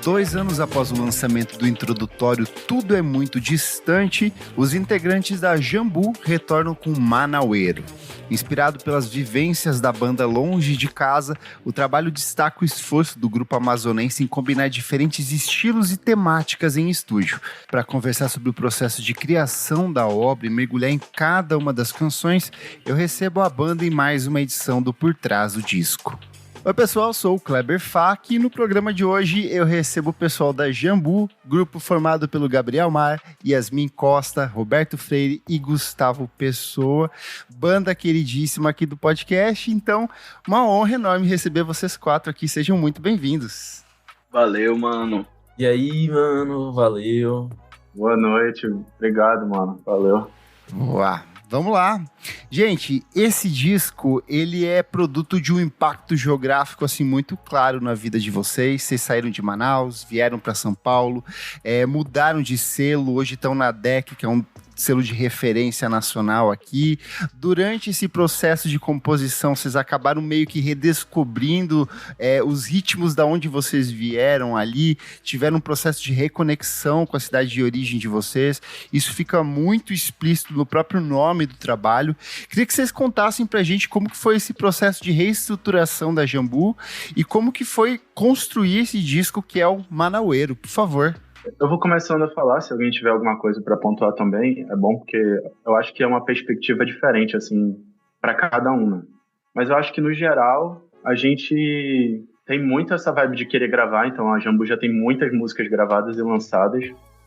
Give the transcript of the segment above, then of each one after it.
2 anos após o lançamento do introdutório Tudo é Muito Distante, os integrantes da Jambu retornam com Manaueiro. Inspirado pelas vivências da banda longe de casa, o trabalho destaca o esforço do grupo amazonense em combinar diferentes estilos e temáticas em estúdio. Para conversar sobre o processo de criação da obra e mergulhar em cada uma das canções, eu recebo a banda em mais uma edição do Por Trás do Disco. Oi pessoal, sou o Kleber Fak e no programa de hoje eu recebo o pessoal da Jambu, grupo formado pelo Gabriel Mar, Yasmin Costa, Roberto Freire e Gustavo Pessoa, banda queridíssima aqui do podcast. Então, uma honra enorme receber vocês 4 aqui, sejam muito bem-vindos. Valeu, mano. E aí, mano, valeu. Boa noite, obrigado, mano, valeu. Uau. Vamos lá. Gente, esse disco, ele é produto de um impacto geográfico, assim, muito claro na vida de vocês. Vocês saíram de Manaus, vieram para São Paulo, mudaram de selo, hoje estão na DEC, que é um selo de referência nacional aqui. Durante esse processo de composição, vocês acabaram meio que redescobrindo os ritmos da onde vocês vieram ali, tiveram um processo de reconexão com a cidade de origem de vocês. Isso fica muito explícito no próprio nome do trabalho. Queria que vocês contassem pra gente como que foi esse processo de reestruturação da Jambu e como que foi construir esse disco que é o Manaueiro, por favor. Eu vou começando a falar, se alguém tiver alguma coisa para pontuar também, é bom, porque eu acho que é uma perspectiva diferente, assim, para cada um, né? Mas eu acho que, no geral, a gente tem muito essa vibe de querer gravar, então a Jambu já tem muitas músicas gravadas e lançadas,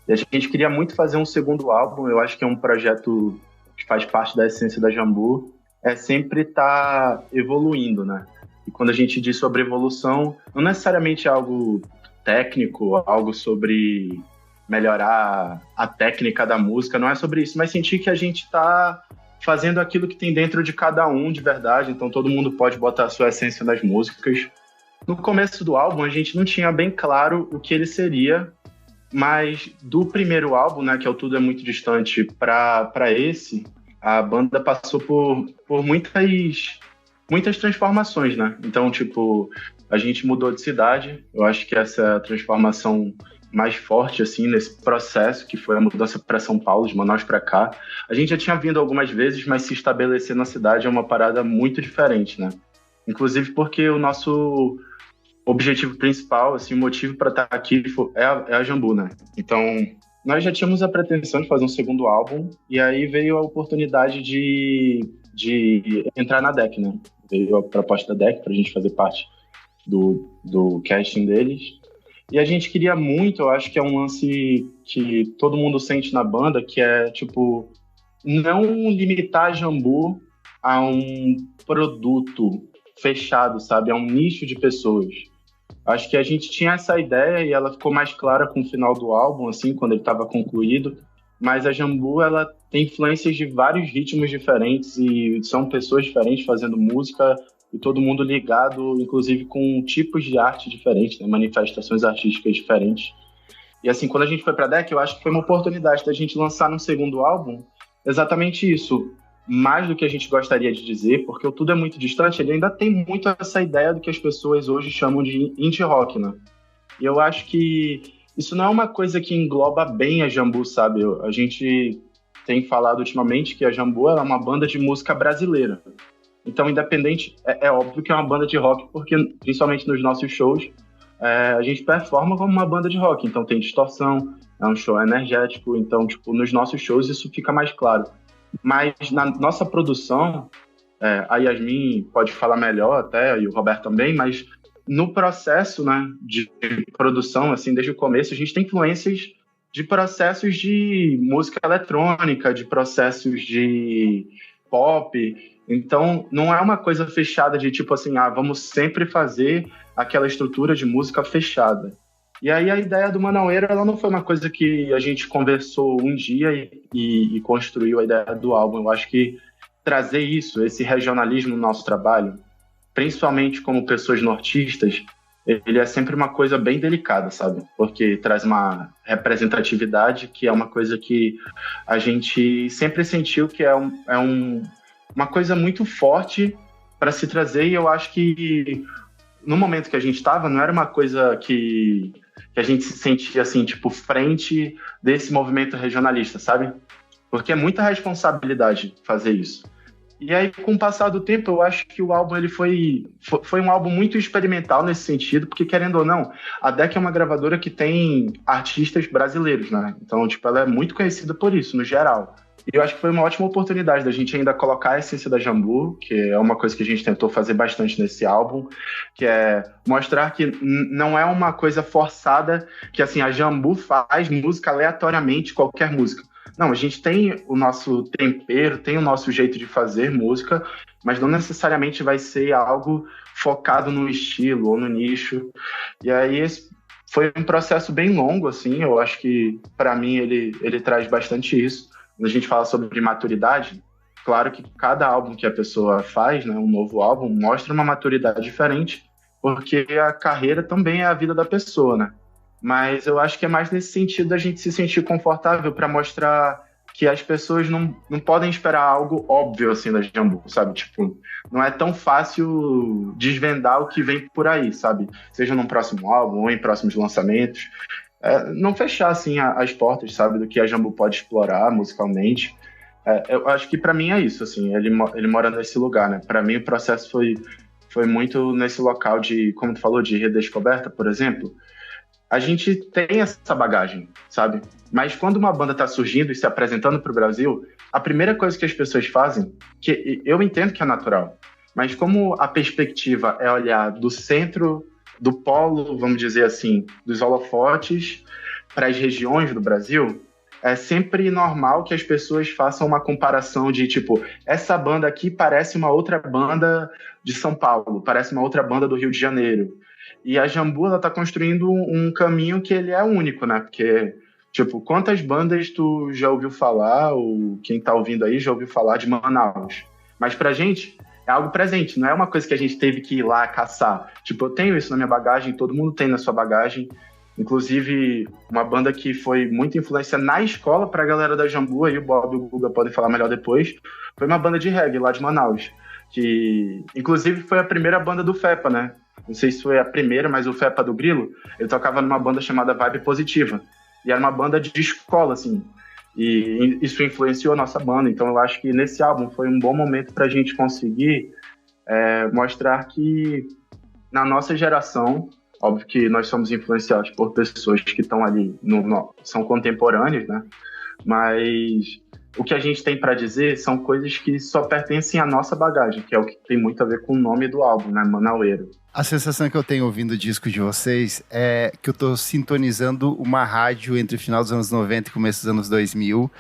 e a gente queria muito fazer um segundo álbum. Eu acho que é um projeto que faz parte da essência da Jambu, é sempre estar evoluindo, né? E quando a gente diz sobre evolução, não necessariamente é algo técnico, algo sobre melhorar a técnica da música, não é sobre isso, mas sentir que a gente está fazendo aquilo que tem dentro de cada um de verdade, então todo mundo pode botar a sua essência nas músicas. No começo do álbum, a gente não tinha bem claro o que ele seria, mas do primeiro álbum, né, que é o Tudo é Muito Distante, para esse, a banda passou por muitas transformações, né? Então, tipo, a gente mudou de cidade. Eu acho que essa é a transformação mais forte, assim, nesse processo, que foi a mudança para São Paulo, de Manaus para cá. A gente já tinha vindo algumas vezes, mas se estabelecer na cidade é uma parada muito diferente, né? Inclusive porque o nosso objetivo principal, assim, o motivo para estar aqui é a Jambu, né? Então, nós já tínhamos a pretensão de fazer um segundo álbum, e aí veio a oportunidade de entrar na DEC, né? Veio a proposta da DEC para a gente fazer parte do casting deles. E a gente queria muito, eu acho que é um lance que todo mundo sente na banda, que é, tipo, não limitar a Jambu a um produto fechado, sabe? A um nicho de pessoas. Acho que a gente tinha essa ideia e ela ficou mais clara com o final do álbum, assim, quando ele estava concluído. Mas a Jambu, ela tem influências de vários ritmos diferentes e são pessoas diferentes fazendo música e todo mundo ligado, inclusive com tipos de arte diferentes, né? Manifestações artísticas diferentes. E assim, quando a gente foi para a DEC, eu acho que foi uma oportunidade da gente lançar num segundo álbum exatamente isso, mais do que a gente gostaria de dizer, porque o Tudo é Muito Distante, ele ainda tem muito essa ideia do que as pessoas hoje chamam de indie rock, né? E eu acho que isso não é uma coisa que engloba bem a Jambu, sabe? A gente tem falado ultimamente que a Jambu é uma banda de música brasileira. Então, independente, é óbvio que é uma banda de rock, porque, principalmente nos nossos shows, a gente performa como uma banda de rock. Então, tem distorção, é um show energético. Então, tipo, nos nossos shows isso fica mais claro. Mas na nossa produção, a Yasmin pode falar melhor até, e o Roberto também, mas no processo, né, de produção, assim, desde o começo, a gente tem influências de processos de música eletrônica, de processos de pop. Então, não é uma coisa fechada de tipo assim, vamos sempre fazer aquela estrutura de música fechada. E aí a ideia do Manaueiro, ela não foi uma coisa que a gente conversou um dia e construiu a ideia do álbum. Eu acho que trazer isso, esse regionalismo no nosso trabalho, principalmente como pessoas nortistas, ele é sempre uma coisa bem delicada, sabe? Porque traz uma representatividade que é uma coisa que a gente sempre sentiu que é uma coisa muito forte para se trazer, e eu acho que no momento que a gente estava, não era uma coisa que que a gente se sentia, assim, tipo, frente desse movimento regionalista, sabe? Porque é muita responsabilidade fazer isso. E aí, com o passar do tempo, eu acho que o álbum ele foi um álbum muito experimental nesse sentido, porque, querendo ou não, a DEC é uma gravadora que tem artistas brasileiros, né? Então, tipo, ela é muito conhecida por isso, no geral. E eu acho que foi uma ótima oportunidade da gente ainda colocar a essência da Jambu, que é uma coisa que a gente tentou fazer bastante nesse álbum, que é mostrar que não é uma coisa forçada, que, assim, a Jambu faz música aleatoriamente, qualquer música. Não, a gente tem o nosso tempero, tem o nosso jeito de fazer música, mas não necessariamente vai ser algo focado no estilo ou no nicho. E aí esse foi um processo bem longo, assim, eu acho que para mim ele traz bastante isso. Quando a gente fala sobre maturidade, claro que cada álbum que a pessoa faz, né, um novo álbum, mostra uma maturidade diferente, porque a carreira também é a vida da pessoa, né? Mas eu acho que é mais nesse sentido da gente se sentir confortável para mostrar que as pessoas não podem esperar algo óbvio assim da Jambu, sabe? Tipo, não é tão fácil desvendar o que vem por aí, sabe? Seja num próximo álbum ou em próximos lançamentos. Não fechar assim as portas, sabe? Do que a Jambu pode explorar musicalmente. Eu acho que para mim é isso, assim. Ele mora nesse lugar, né? Para mim o processo foi muito nesse local de, como tu falou, de redescoberta, por exemplo. A gente tem essa bagagem, sabe? Mas quando uma banda está surgindo e se apresentando para o Brasil, a primeira coisa que as pessoas fazem, que eu entendo que é natural, mas como a perspectiva é olhar do centro, do polo, vamos dizer assim, dos holofotes para as regiões do Brasil, é sempre normal que as pessoas façam uma comparação de, tipo, essa banda aqui parece uma outra banda de São Paulo, parece uma outra banda do Rio de Janeiro. E a Jambu, ela tá construindo um caminho que ele é único, né? Porque, tipo, quantas bandas tu já ouviu falar, ou quem tá ouvindo aí já ouviu falar de Manaus? Mas pra gente, é algo presente, não é uma coisa que a gente teve que ir lá caçar. Tipo, eu tenho isso na minha bagagem, todo mundo tem na sua bagagem. Inclusive, uma banda que foi muita influência na escola pra galera da Jambu, aí o Bob e o Guga podem falar melhor depois, foi uma banda de reggae lá de Manaus, que, inclusive, foi a primeira banda do FEPA, né? Não sei se foi a primeira, mas o Fepa do Grilo, ele tocava numa banda chamada Vibe Positiva. E era uma banda de escola, assim. E isso influenciou a nossa banda. Então eu acho que nesse álbum foi um bom momento para a gente conseguir mostrar que na nossa geração, óbvio que nós somos influenciados por pessoas que estão ali, são contemporâneas, né? Mas o que a gente tem para dizer são coisas que só pertencem à nossa bagagem, que é o que tem muito a ver com o nome do álbum, né? Manaueiro. A sensação que eu tenho ouvindo o disco de vocês é que eu tô sintonizando uma rádio entre o final dos anos 90 e começo dos anos 2000.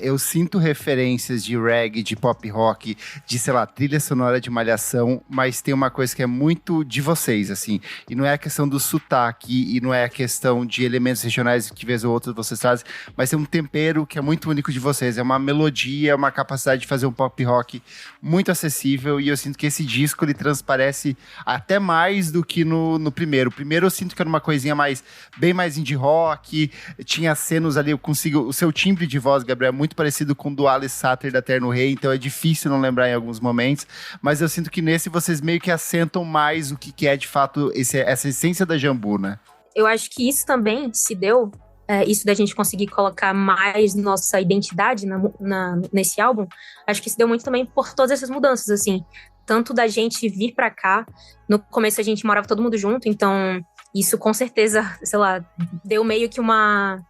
Eu sinto referências de reggae, de pop rock, de, sei lá, trilha sonora de Malhação, mas tem uma coisa que é muito de vocês, assim. E não é a questão do sotaque, e não é a questão de elementos regionais que vez ou outra vocês trazem, mas tem um tempero que é muito único de vocês. É uma melodia, uma capacidade de fazer um pop rock muito acessível, e eu sinto que esse disco, ele transparece até mais do que no primeiro. O primeiro eu sinto que era uma coisinha bem mais indie rock, tinha acenos ali, o seu timbre de voz, Gabriel, é muito parecido com o do Alice Satter da Terno Rei, então é difícil não lembrar em alguns momentos, mas eu sinto que nesse vocês meio que assentam mais o que é de fato essa essência da Jambu, né? Eu acho que isso também se deu, isso da gente conseguir colocar mais nossa identidade nesse álbum, acho que se deu muito também por todas essas mudanças, assim, tanto da gente vir pra cá, no começo a gente morava todo mundo junto, então isso com certeza, sei lá, deu meio que não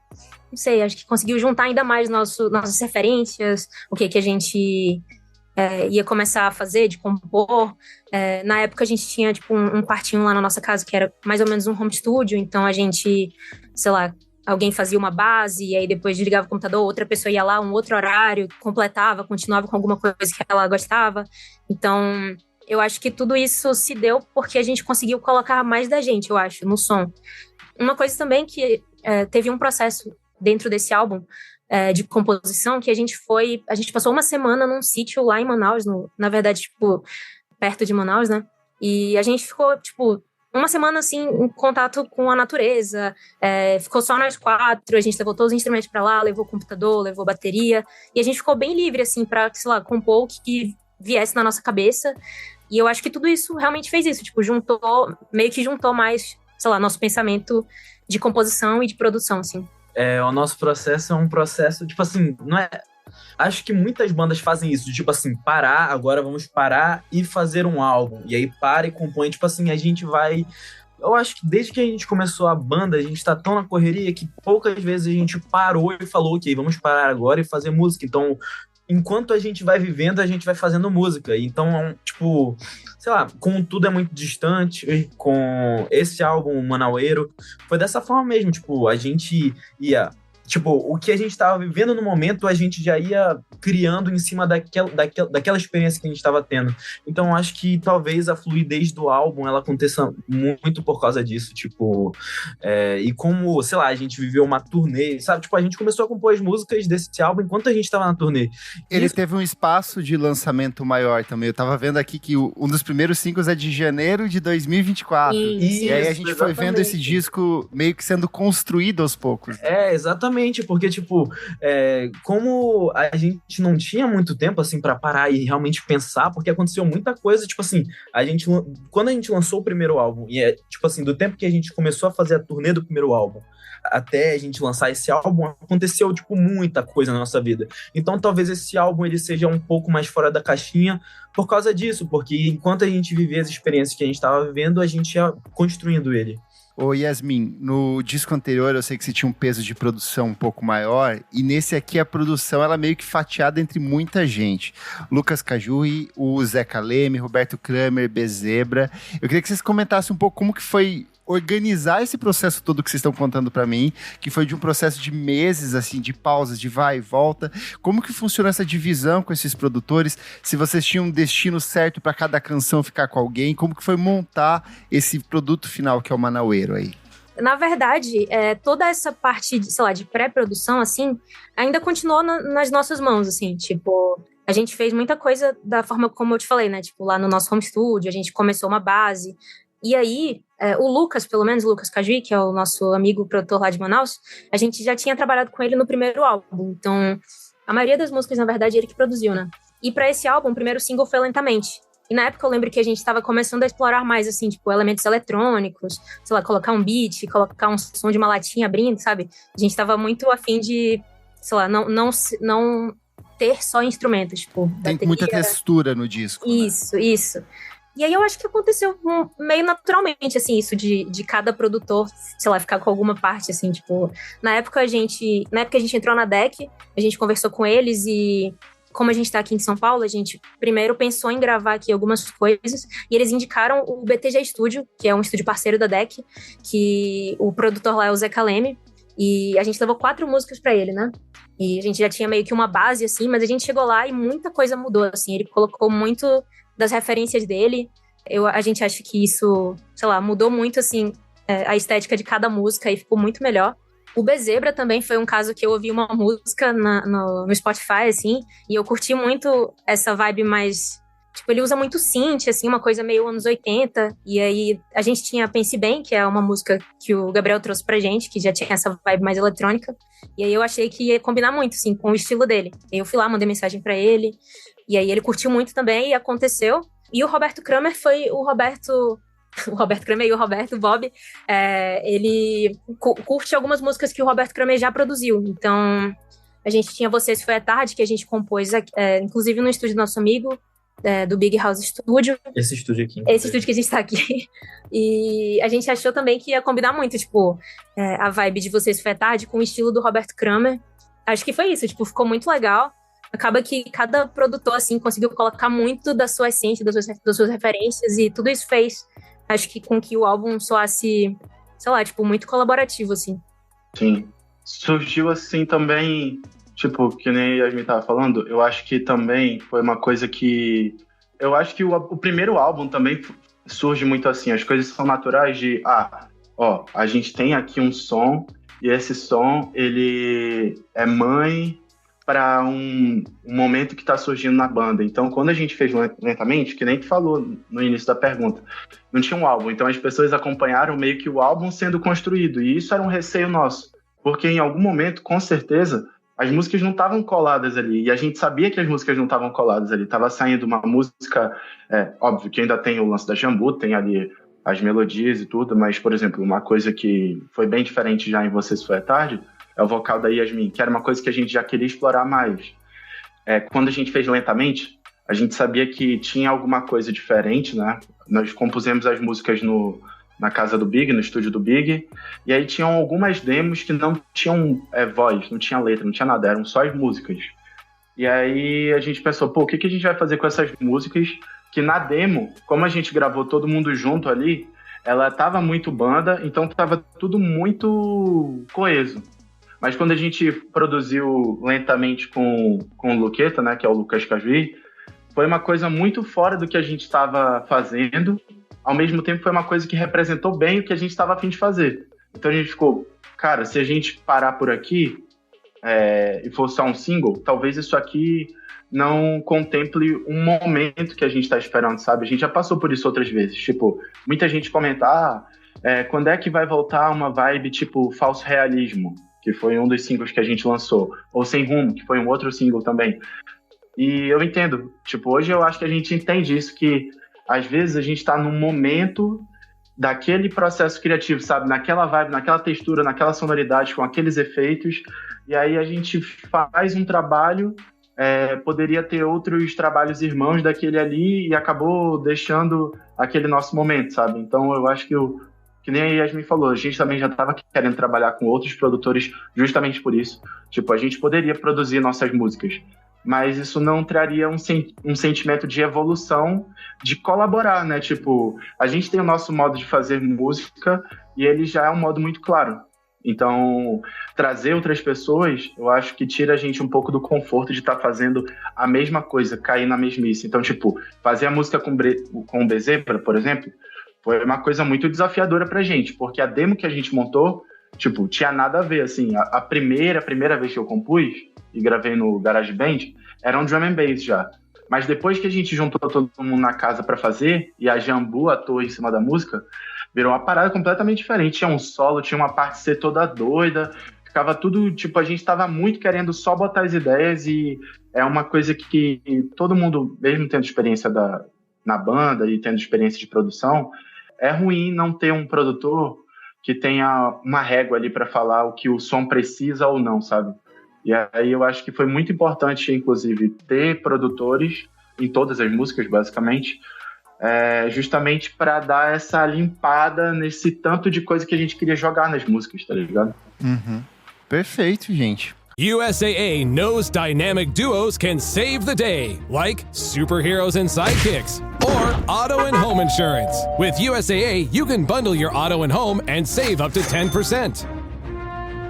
sei, acho que conseguiu juntar ainda mais nossas referências, o que a gente ia começar a fazer, de compor. Na época a gente tinha tipo um quartinho lá na nossa casa que era mais ou menos um home studio, então a gente, sei lá, alguém fazia uma base e aí depois desligava o computador, outra pessoa ia lá, um outro horário, completava, continuava com alguma coisa que ela gostava. Então, eu acho que tudo isso se deu porque a gente conseguiu colocar mais da gente, eu acho, no som. Uma coisa também que teve um processo dentro desse álbum de composição que a gente passou uma semana num sítio lá em Manaus, na verdade, tipo, perto de Manaus, né? E a gente ficou, tipo, uma semana, assim, em contato com a natureza, ficou só nós quatro, a gente levou todos os instrumentos pra lá, levou computador, levou bateria, e a gente ficou bem livre, assim, pra, sei lá, compor o que viesse na nossa cabeça, e eu acho que tudo isso realmente fez isso, tipo, meio que juntou mais, sei lá, nosso pensamento de composição e de produção, assim. O nosso processo é um processo, tipo assim, não é... Acho que muitas bandas fazem isso, tipo assim, parar, agora vamos parar e fazer um álbum. E aí para e compõe, tipo assim, a gente vai... Eu acho que desde que a gente começou a banda, a gente tá tão na correria que poucas vezes a gente parou e falou, ok, vamos parar agora e fazer música. Então, enquanto a gente vai vivendo, a gente vai fazendo música. Então, tipo, sei lá, com Tudo é Muito Distante, com esse álbum, Manaueiro, foi dessa forma mesmo, tipo, a gente ia... Tipo, o que a gente estava vivendo no momento, a gente já ia criando em cima daquela experiência que a gente estava tendo. Então, eu acho que talvez a fluidez do álbum, ela aconteça muito por causa disso, tipo... e como, sei lá, a gente viveu uma turnê, sabe? Tipo, a gente começou a compor as músicas desse álbum enquanto a gente estava na turnê. Ele teve um espaço de lançamento maior também. Eu tava vendo aqui que um dos primeiros singles é de janeiro de 2024. Isso, e aí a gente foi vendo esse disco meio que sendo construído aos poucos. Exatamente, porque, tipo, como a gente não tinha muito tempo, assim, pra parar e realmente pensar, porque aconteceu muita coisa, tipo assim, quando a gente lançou o primeiro álbum, e tipo assim, do tempo que a gente começou a fazer a turnê do primeiro álbum, até a gente lançar esse álbum, aconteceu, tipo, muita coisa na nossa vida. Então, talvez esse álbum, ele seja um pouco mais fora da caixinha por causa disso, porque enquanto a gente vivia as experiências que a gente estava vivendo, a gente ia construindo ele. Ô Yasmin, no disco anterior eu sei que você tinha um peso de produção um pouco maior, e nesse aqui a produção ela é meio que fatiada entre muita gente. Lucas Cajui, o Zeca Leme, Roberto Kramer, Bezebra. Eu queria que vocês comentassem um pouco como que foi organizar esse processo todo que vocês estão contando pra mim, que foi de um processo de meses, assim, de pausas, de vai e volta. Como que funciona essa divisão com esses produtores? Se vocês tinham um destino certo pra cada canção ficar com alguém, como que foi montar esse produto final que é o Manaueiro aí? Na verdade, toda essa parte, sei lá, de pré-produção, assim, ainda continuou nas nossas mãos, assim, tipo... A gente fez muita coisa da forma como eu te falei, né? Tipo, lá no nosso home studio, a gente começou uma base. E aí, o Lucas, pelo menos, o Lucas Cajui, que é o nosso amigo produtor lá de Manaus, a gente já tinha trabalhado com ele no primeiro álbum. Então, a maioria das músicas, na verdade, ele que produziu, né? E pra esse álbum, o primeiro single foi Lentamente. E na época eu lembro que a gente estava começando a explorar mais, assim, tipo, elementos eletrônicos, sei lá, colocar um beat, colocar um som de uma latinha abrindo, sabe? A gente estava muito afim de, sei lá, não ter só instrumentos, tipo, tem bateria. Muita textura no disco. Isso, né? Isso. E aí eu acho que aconteceu meio naturalmente, assim, isso de cada produtor, sei lá, ficar com alguma parte, assim, tipo... Na época a gente entrou na DEC, a gente conversou com eles e... Como a gente tá aqui em São Paulo, a gente primeiro pensou em gravar aqui algumas coisas e eles indicaram o BTG Studio, que é um estúdio parceiro da DEC, que o produtor lá é o Zeca Leme, e a gente levou 4 músicas pra ele, né? E a gente já tinha meio que uma base, assim, mas a gente chegou lá e muita coisa mudou, assim, ele colocou muito das referências dele. A gente acha que isso, sei lá, mudou muito, assim, a estética de cada música e ficou muito melhor. O Bezebra também foi um caso que eu ouvi uma música no Spotify, assim, e eu curti muito essa vibe mais... Tipo, ele usa muito synth, assim, uma coisa meio anos 80, e aí a gente tinha Pense Bem, que é uma música que o Gabriel trouxe pra gente, que já tinha essa vibe mais eletrônica, e aí eu achei que ia combinar muito, assim, com o estilo dele. Eu fui lá, mandei mensagem pra ele, e aí ele curtiu muito também, e aconteceu. E o Roberto Kramer foi o Roberto Kramer e o Roberto Bob, ele curte algumas músicas que o Roberto Kramer já produziu. Então, a gente tinha Você Se Foi à Tarde, que a gente compôs, inclusive no estúdio do nosso amigo, do Big House Studio. Esse estúdio aqui. Esse estúdio que a gente tá aqui. E a gente achou também que ia combinar muito, tipo, a vibe de Você Se Foi à Tarde com o estilo do Roberto Kramer. Acho que foi isso, tipo, ficou muito legal. Acaba que cada produtor, assim, conseguiu colocar muito da sua essência, das suas referências, e tudo isso fez, acho que, com que o álbum soasse, sei lá, tipo, muito colaborativo, assim. Sim. Surgiu, assim, também, tipo, que nem a Yasmin tava falando, eu acho que também foi uma coisa que... Eu acho que o primeiro álbum também surge muito assim, as coisas são naturais de, a gente tem aqui um som, e esse som, ele é mãe para um momento que está surgindo na banda. Então, quando a gente fez Lentamente, que nem tu falou no início da pergunta, não tinha um álbum. Então, as pessoas acompanharam meio que o álbum sendo construído. E isso era um receio nosso. Porque em algum momento, com certeza, as músicas não estavam coladas ali. E a gente sabia que as músicas não estavam coladas ali. Estava saindo uma música... óbvio que ainda tem o lance da Jambu, tem ali as melodias e tudo, mas, por exemplo, uma coisa que foi bem diferente já em Você Se Foi à Tarde é o vocal da Yasmin, que era uma coisa que a gente já queria explorar mais. Quando a gente fez Lentamente, a gente sabia que tinha alguma coisa diferente, né? Nós compusemos as músicas na casa do Big, no estúdio do Big, e aí tinham algumas demos que não tinham voz, não tinha letra, não tinha nada, eram só as músicas. E aí a gente pensou, o que a gente vai fazer com essas músicas que na demo, como a gente gravou todo mundo junto ali, ela tava muito banda, então tava tudo muito coeso. Mas quando a gente produziu Lentamente com o Luqueta, né, que é o Lucas Casvi, foi uma coisa muito fora do que a gente estava fazendo, ao mesmo tempo foi uma coisa que representou bem o que a gente estava a fim de fazer. Então a gente ficou, cara, se a gente parar por aqui e for só um single, talvez isso aqui não contemple um momento que a gente está esperando, sabe? A gente já passou por isso outras vezes. Tipo, muita gente comenta, quando é que vai voltar uma vibe tipo Falso Realismo, que foi um dos singles que a gente lançou, ou Sem Rumo, que foi um outro single também. E eu entendo, tipo, hoje eu acho que a gente entende isso, que às vezes a gente está num momento daquele processo criativo, sabe? Naquela vibe, naquela textura, naquela sonoridade, com aqueles efeitos, e aí a gente faz um trabalho, poderia ter outros trabalhos irmãos daquele ali e acabou deixando aquele nosso momento, sabe? Então eu acho que nem a Yasmin falou, a gente também já estava querendo trabalhar com outros produtores justamente por isso. Tipo, a gente poderia produzir nossas músicas, mas isso não traria um sentimento de evolução, de colaborar, né? Tipo, a gente tem o nosso modo de fazer música e ele já é um modo muito claro. Então, trazer outras pessoas, eu acho que tira a gente um pouco do conforto de estar fazendo a mesma coisa, cair na mesmice. Então, tipo, fazer a música com o Bezebra, por exemplo, foi uma coisa muito desafiadora pra gente, porque a demo que a gente montou, tipo, tinha nada a ver, assim. A primeira vez que eu compus e gravei no GarageBand, era um drum and bass já. Mas depois que a gente juntou todo mundo na casa pra fazer, e a Jambu atuou em cima da música, virou uma parada completamente diferente. Tinha um solo, tinha uma parte C toda doida, ficava tudo, tipo, a gente tava muito querendo só botar as ideias, e é uma coisa que todo mundo, mesmo tendo experiência na banda e tendo experiência de produção, é ruim não ter um produtor que tenha uma régua ali para falar o que o som precisa ou não, sabe? E aí eu acho que foi muito importante, inclusive, ter produtores em todas as músicas, basicamente, justamente para dar essa limpada nesse tanto de coisa que a gente queria jogar nas músicas, tá ligado? Uhum. Perfeito, gente. USAA knows dynamic duos can save the day, like superheroes and sidekicks, or auto and home insurance. With USAA, you can bundle your auto and home and save up to 10%.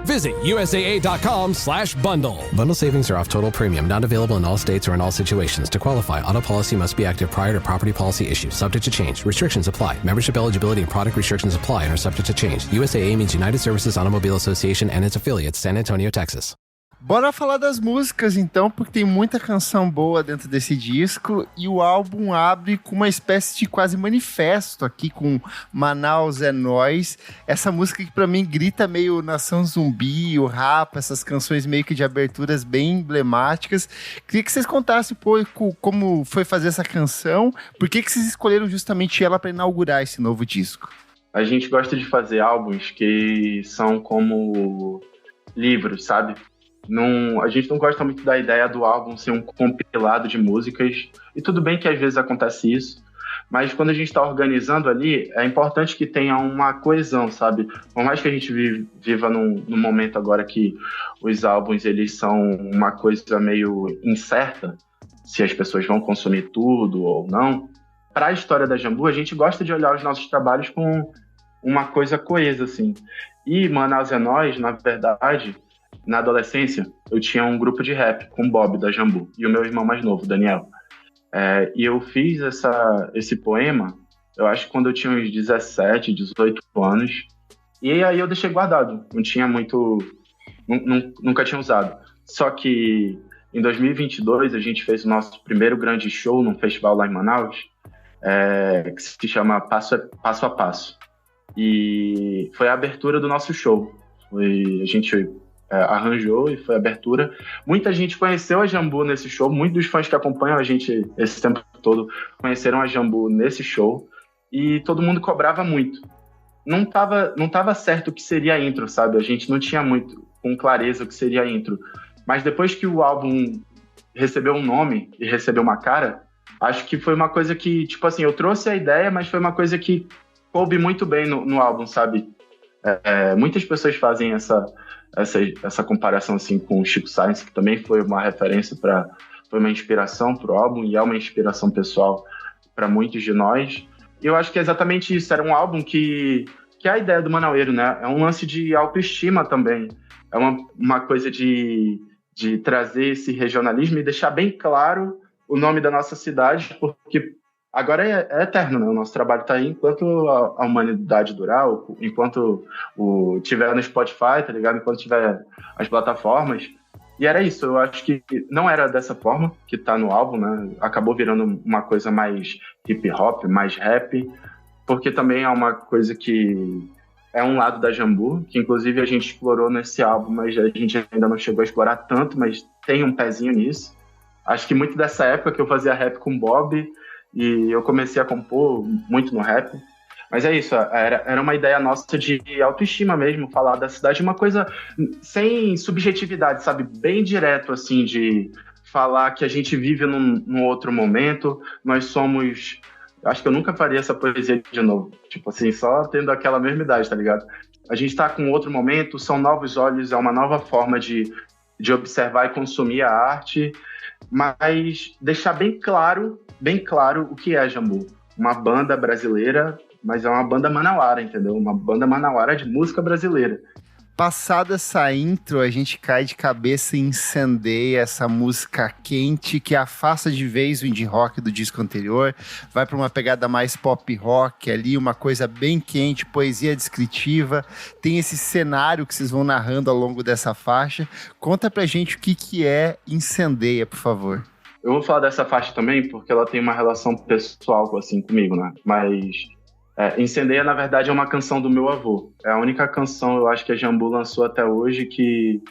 Visit USAA.com/bundle. Bundle savings are off total premium, not available in all states or in all situations. To qualify, auto policy must be active prior to property policy issue, subject to change. Restrictions apply. Membership eligibility and product restrictions apply and are subject to change. USAA means United Services Automobile Association and its affiliates, San Antonio, Texas. Bora falar das músicas, então, porque tem muita canção boa dentro desse disco, e o álbum abre com uma espécie de quase manifesto aqui, com Manaus é Nós. Essa música que pra mim grita meio Nação Zumbi, o Rapa, essas canções meio que de aberturas bem emblemáticas. Queria que vocês contassem um pouco como foi fazer essa canção, por que vocês escolheram justamente ela para inaugurar esse novo disco? A gente gosta de fazer álbuns que são como livros, sabe? A gente não gosta muito da ideia do álbum ser um compilado de músicas, e tudo bem que às vezes acontece isso, mas quando a gente está organizando ali, é importante que tenha uma coesão, sabe? Por mais que a gente viva num momento agora que os álbuns eles são uma coisa meio incerta, se as pessoas vão consumir tudo ou não, para a história da Jambu, a gente gosta de olhar os nossos trabalhos com uma coisa coesa, assim. E Manaus é Nós, na verdade, na adolescência, eu tinha um grupo de rap com o Bob, da Jambu, e o meu irmão mais novo, Daniel. E eu fiz esse poema, eu acho que quando eu tinha uns 17, 18 anos, e aí eu deixei guardado, não tinha muito... Nunca tinha usado. Só que em 2022, a gente fez o nosso primeiro grande show num festival lá em Manaus, que se chama Passo a Passo. E foi a abertura do nosso show. A gente arranjou e foi a abertura. Muita gente conheceu a Jambu nesse show, muitos dos fãs que acompanham a gente esse tempo todo conheceram a Jambu nesse show, e todo mundo cobrava muito. Não tava certo o que seria a intro, sabe? A gente não tinha muito com clareza o que seria a intro. Mas depois que o álbum recebeu um nome e recebeu uma cara, acho que foi uma coisa que, tipo assim, eu trouxe a ideia, mas foi uma coisa que coube muito bem no álbum, sabe? Muitas pessoas fazem essa comparação assim com o Chico Science, que também foi uma referência foi uma inspiração para o álbum e é uma inspiração pessoal para muitos de nós. E eu acho que é exatamente isso. Era um álbum que é a ideia do Manaueiro, né? É um lance de autoestima também. É uma coisa de trazer esse regionalismo e deixar bem claro o nome da nossa cidade, porque agora é eterno, né? O nosso trabalho está aí enquanto a humanidade durar, enquanto tiver no Spotify, tá ligado? Enquanto tiver as plataformas. E era isso, eu acho que não era dessa forma que tá no álbum, né? Acabou virando uma coisa mais hip hop, mais rap, porque também é uma coisa que é um lado da Jambu, que inclusive a gente explorou nesse álbum, mas a gente ainda não chegou a explorar tanto, mas tem um pezinho nisso. Acho que muito dessa época que eu fazia rap com o Bob, e eu comecei a compor muito no rap. Mas é isso, era uma ideia nossa de autoestima mesmo, falar da cidade, uma coisa sem subjetividade, sabe? Bem direto, assim, de falar que a gente vive num outro momento, nós somos... Acho que eu nunca faria essa poesia de novo, tipo assim, só tendo aquela mesma idade, tá ligado? A gente tá com outro momento, são novos olhos, é uma nova forma de observar e consumir a arte, mas deixar bem claro o que é a Jambu. Uma banda brasileira, mas é uma banda manauara, entendeu? Uma banda manauara de música brasileira. Passada essa intro, a gente cai de cabeça e incendeia essa música quente que afasta de vez o indie rock do disco anterior, vai para uma pegada mais pop rock ali, uma coisa bem quente, poesia descritiva, tem esse cenário que vocês vão narrando ao longo dessa faixa. Conta pra gente o que é Incendeia, por favor. Eu vou falar dessa faixa também porque ela tem uma relação pessoal assim comigo, né? Mas Incendeia, na verdade, é uma canção do meu avô. É a única canção, eu acho, que a Jambu lançou até hoje que...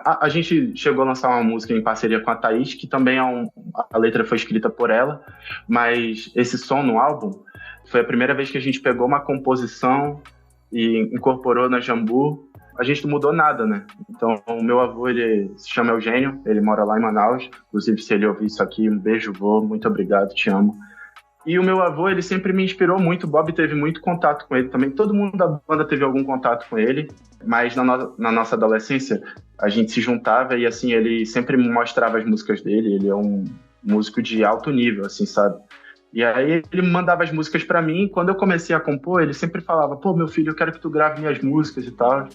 A gente chegou a lançar uma música em parceria com a Thaís, que também a letra foi escrita por ela, mas esse som no álbum foi a primeira vez que a gente pegou uma composição e incorporou na Jambu. A gente não mudou nada, né? Então, o meu avô, ele se chama Eugênio, ele mora lá em Manaus. Inclusive, se ele ouvir isso aqui, um beijo, vô, muito obrigado, te amo. E o meu avô, ele sempre me inspirou muito, o Bob teve muito contato com ele também, todo mundo da banda teve algum contato com ele, mas na nossa adolescência, a gente se juntava e, assim, ele sempre me mostrava as músicas dele, ele é um músico de alto nível, assim, sabe? E aí ele mandava as músicas pra mim, e quando eu comecei a compor, ele sempre falava, pô, meu filho, eu quero que tu grave minhas músicas e tal,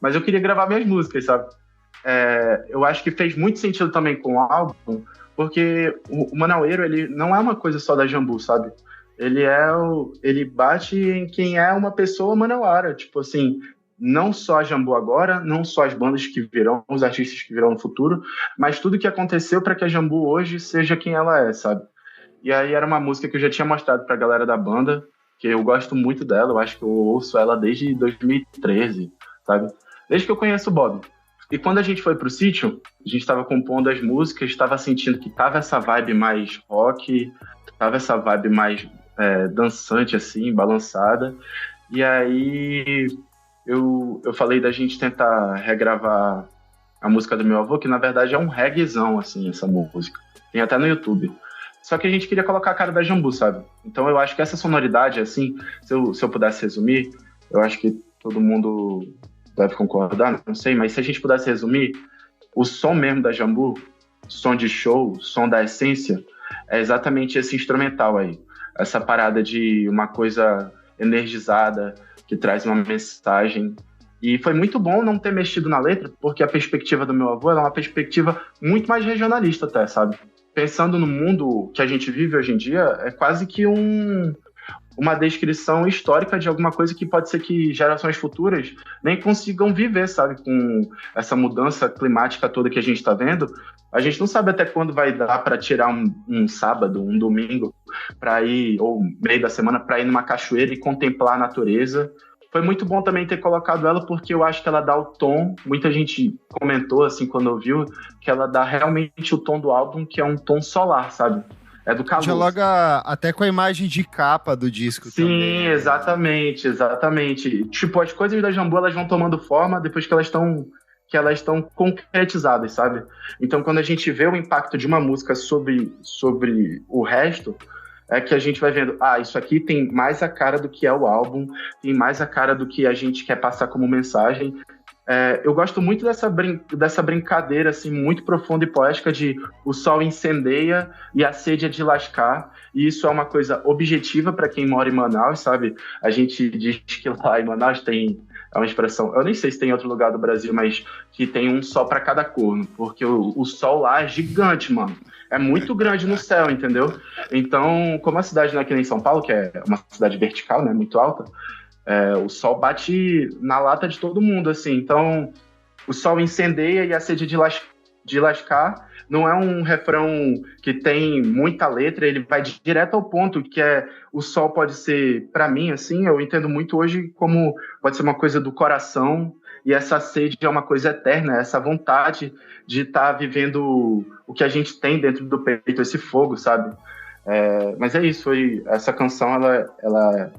mas eu queria gravar minhas músicas, sabe? Eu acho que fez muito sentido também com o álbum, porque o Manaueiro, ele não é uma coisa só da Jambu, sabe? Ele bate em quem é uma pessoa manauara, tipo assim, não só a Jambu agora, não só as bandas que virão, os artistas que virão no futuro, mas tudo que aconteceu para que a Jambu hoje seja quem ela é, sabe? E aí era uma música que eu já tinha mostrado pra galera da banda, que eu gosto muito dela, eu acho que eu ouço ela desde 2013, sabe? Desde que eu conheço o Bob. E quando a gente foi pro sítio, a gente estava compondo as músicas, estava sentindo que tava essa vibe mais rock, tava essa vibe mais dançante, assim, balançada. E aí eu falei da gente tentar regravar a música do meu avô, que na verdade é um reggaezão, assim, essa música. Tem até no YouTube. Só que a gente queria colocar a cara da Jambu, sabe? Então eu acho que essa sonoridade, assim, se eu pudesse resumir, eu acho que todo mundo deve concordar, não sei, mas se a gente pudesse resumir, o som mesmo da Jambu, som de show, som da essência, é exatamente esse instrumental aí. Essa parada de uma coisa energizada, que traz uma mensagem. E foi muito bom não ter mexido na letra, porque a perspectiva do meu avô é uma perspectiva muito mais regionalista até, sabe? Pensando no mundo que a gente vive hoje em dia, é quase que uma descrição histórica de alguma coisa que pode ser que gerações futuras nem consigam viver, sabe? Com essa mudança climática toda que a gente está vendo, a gente não sabe até quando vai dar para tirar um sábado, um domingo, para ir, ou meio da semana, para ir numa cachoeira e contemplar a natureza. Foi muito bom também ter colocado ela, porque eu acho que ela dá o tom, muita gente comentou, assim, quando ouviu, que ela dá realmente o tom do álbum, que é um tom solar, sabe? É do Caluso. Dialoga até com a imagem de capa do disco. Sim, também. exatamente. Tipo, as coisas da Jambu, elas vão tomando forma depois que elas estão concretizadas, sabe? Então, quando a gente vê o impacto de uma música sobre o resto, é que a gente vai vendo, isso aqui tem mais a cara do que é o álbum, tem mais a cara do que a gente quer passar como mensagem. Eu gosto muito dessa brincadeira assim, muito profunda e poética de o sol incendeia e a sede é de lascar, e isso é uma coisa objetiva para quem mora em Manaus, sabe? A gente diz que lá em Manaus é uma expressão, eu nem sei se tem em outro lugar do Brasil, mas que tem um sol para cada corno, porque o sol lá é gigante, mano. É muito grande no céu, entendeu? Então, como a cidade não é que nem São Paulo, que é uma cidade vertical, né, muito alta, o sol bate na lata de todo mundo, assim. Então, o sol incendeia e a sede de lascar não é um refrão que tem muita letra, ele vai direto ao ponto, que o sol pode ser, para mim, assim, eu entendo muito hoje como pode ser uma coisa do coração, e essa sede é uma coisa eterna, essa vontade de estar vivendo o que a gente tem dentro do peito, esse fogo, sabe? Mas é isso, essa canção, ela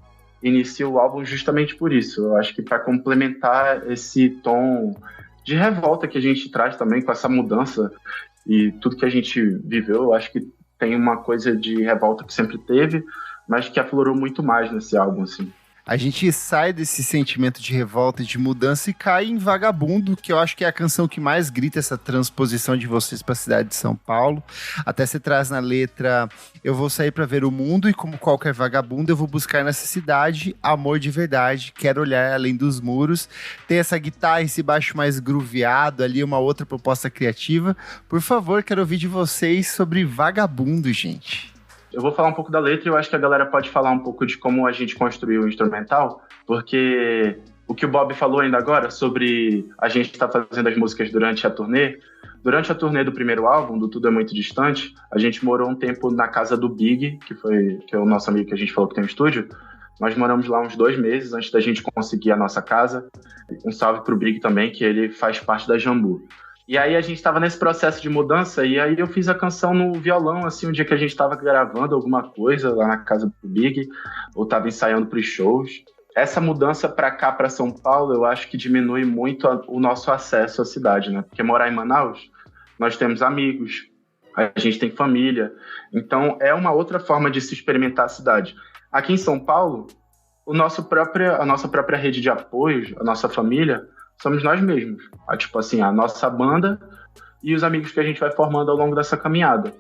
inicia o álbum justamente por isso. Eu acho que para complementar esse tom de revolta que a gente traz também com essa mudança e tudo que a gente viveu, eu acho que tem uma coisa de revolta que sempre teve, mas que aflorou muito mais nesse álbum, assim. A gente sai desse sentimento de revolta e de mudança e cai em Vagabundo, que eu acho que é a canção que mais grita essa transposição de vocês para a cidade de São Paulo. Até você traz na letra: eu vou sair para ver o mundo e, como qualquer vagabundo, eu vou buscar nessa cidade amor de verdade, quero olhar além dos muros. Tem essa guitarra, esse baixo mais grooveado ali, uma outra proposta criativa. Por favor, quero ouvir de vocês sobre Vagabundo, gente. Eu vou falar um pouco da letra e eu acho que a galera pode falar um pouco de como a gente construiu o instrumental, porque o que o Bob falou ainda agora sobre a gente estar fazendo as músicas durante a turnê do primeiro álbum, do Tudo é Muito Distante, a gente morou um tempo na casa do Big, que é o nosso amigo que a gente falou que tem um estúdio. Nós moramos lá uns 2 meses antes da gente conseguir a nossa casa. Um salve pro Big também, que ele faz parte da Jambu. E aí a gente estava nesse processo de mudança, e aí eu fiz a canção no violão, assim, um dia que a gente estava gravando alguma coisa lá na casa do Big, ou estava ensaiando para os shows. Essa mudança para cá, para São Paulo, eu acho que diminui muito o nosso acesso à cidade, né? Porque morar em Manaus, nós temos amigos, a gente tem família, então é uma outra forma de se experimentar a cidade. Aqui em São Paulo, a nossa própria rede de apoios, a nossa família, somos nós mesmos. Tipo assim, a nossa banda e os amigos que a gente vai formando ao longo dessa caminhada.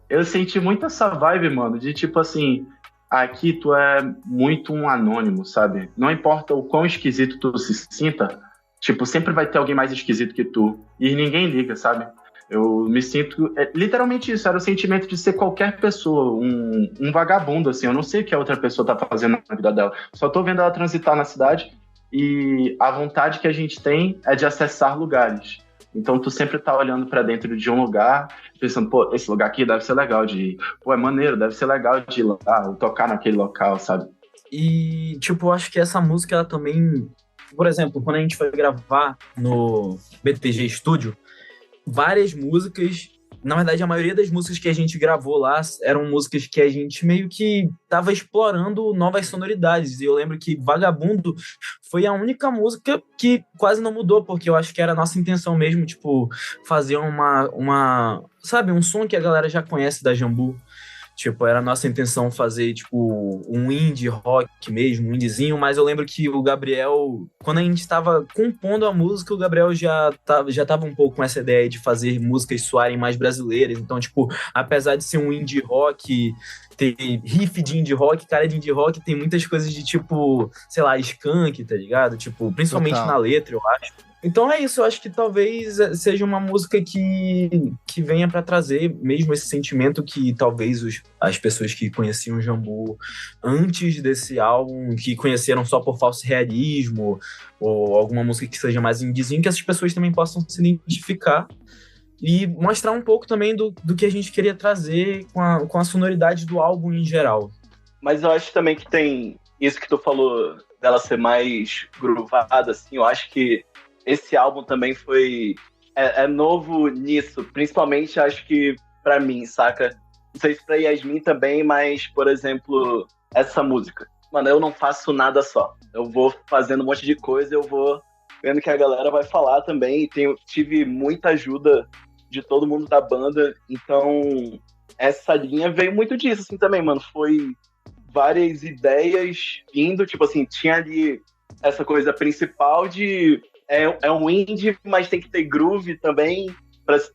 Eu senti muito essa vibe, mano, de tipo assim, aqui tu é muito um anônimo, sabe? Não importa o quão esquisito tu se sinta, tipo, sempre vai ter alguém mais esquisito que tu. E ninguém liga, sabe? Eu me sinto... literalmente isso, era o sentimento de ser qualquer pessoa, um vagabundo, assim. Eu não sei o que a outra pessoa tá fazendo na vida dela. Só tô vendo ela transitar na cidade e a vontade que a gente tem é de acessar lugares. Então tu sempre tá olhando pra dentro de um lugar, pensando, pô, esse lugar aqui deve ser legal de ir. Pô, é maneiro, deve ser legal de ir lá, ou tocar naquele local, sabe? E, tipo, eu acho que essa música, ela também... Por exemplo, quando a gente foi gravar no BTG Studio, várias músicas... Na verdade, a maioria das músicas que a gente gravou lá eram músicas que a gente meio que tava explorando novas sonoridades. E eu lembro que Vagabundo foi a única música que quase não mudou, porque eu acho que era a nossa intenção mesmo, tipo, fazer sabe, um som que a galera já conhece da Jambu. Tipo, era a nossa intenção fazer, tipo, um indie rock mesmo, um indiezinho, mas eu lembro que o Gabriel, quando a gente estava compondo a música, o Gabriel já tava um pouco com essa ideia de fazer músicas soarem mais brasileiras. Então, tipo, apesar de ser um indie rock, ter riff de indie rock, cara de indie rock, tem muitas coisas de, tipo, sei lá, skunk, tá ligado? Tipo, principalmente na letra, eu acho. Então é isso, eu acho que talvez seja uma música que venha para trazer mesmo esse sentimento que talvez as pessoas que conheciam o Jambu antes desse álbum, que conheceram só por falso realismo, ou alguma música que seja mais indiezinho, que essas pessoas também possam se identificar e mostrar um pouco também do que a gente queria trazer com a sonoridade do álbum em geral. Mas eu acho também que tem isso que tu falou dela ser mais groovada, assim, eu acho que esse álbum também foi... É novo nisso, principalmente acho que pra mim, saca? não sei se pra Yasmin também, mas, por exemplo, essa música. Mano, eu não faço nada só. Eu vou fazendo um monte de coisa, eu vou vendo que a galera vai falar também. Tive muita ajuda de todo mundo da banda, então essa linha veio muito disso, assim, também, mano. Foi várias ideias indo, tipo assim, tinha ali essa coisa principal de é um indie, mas tem que ter groove também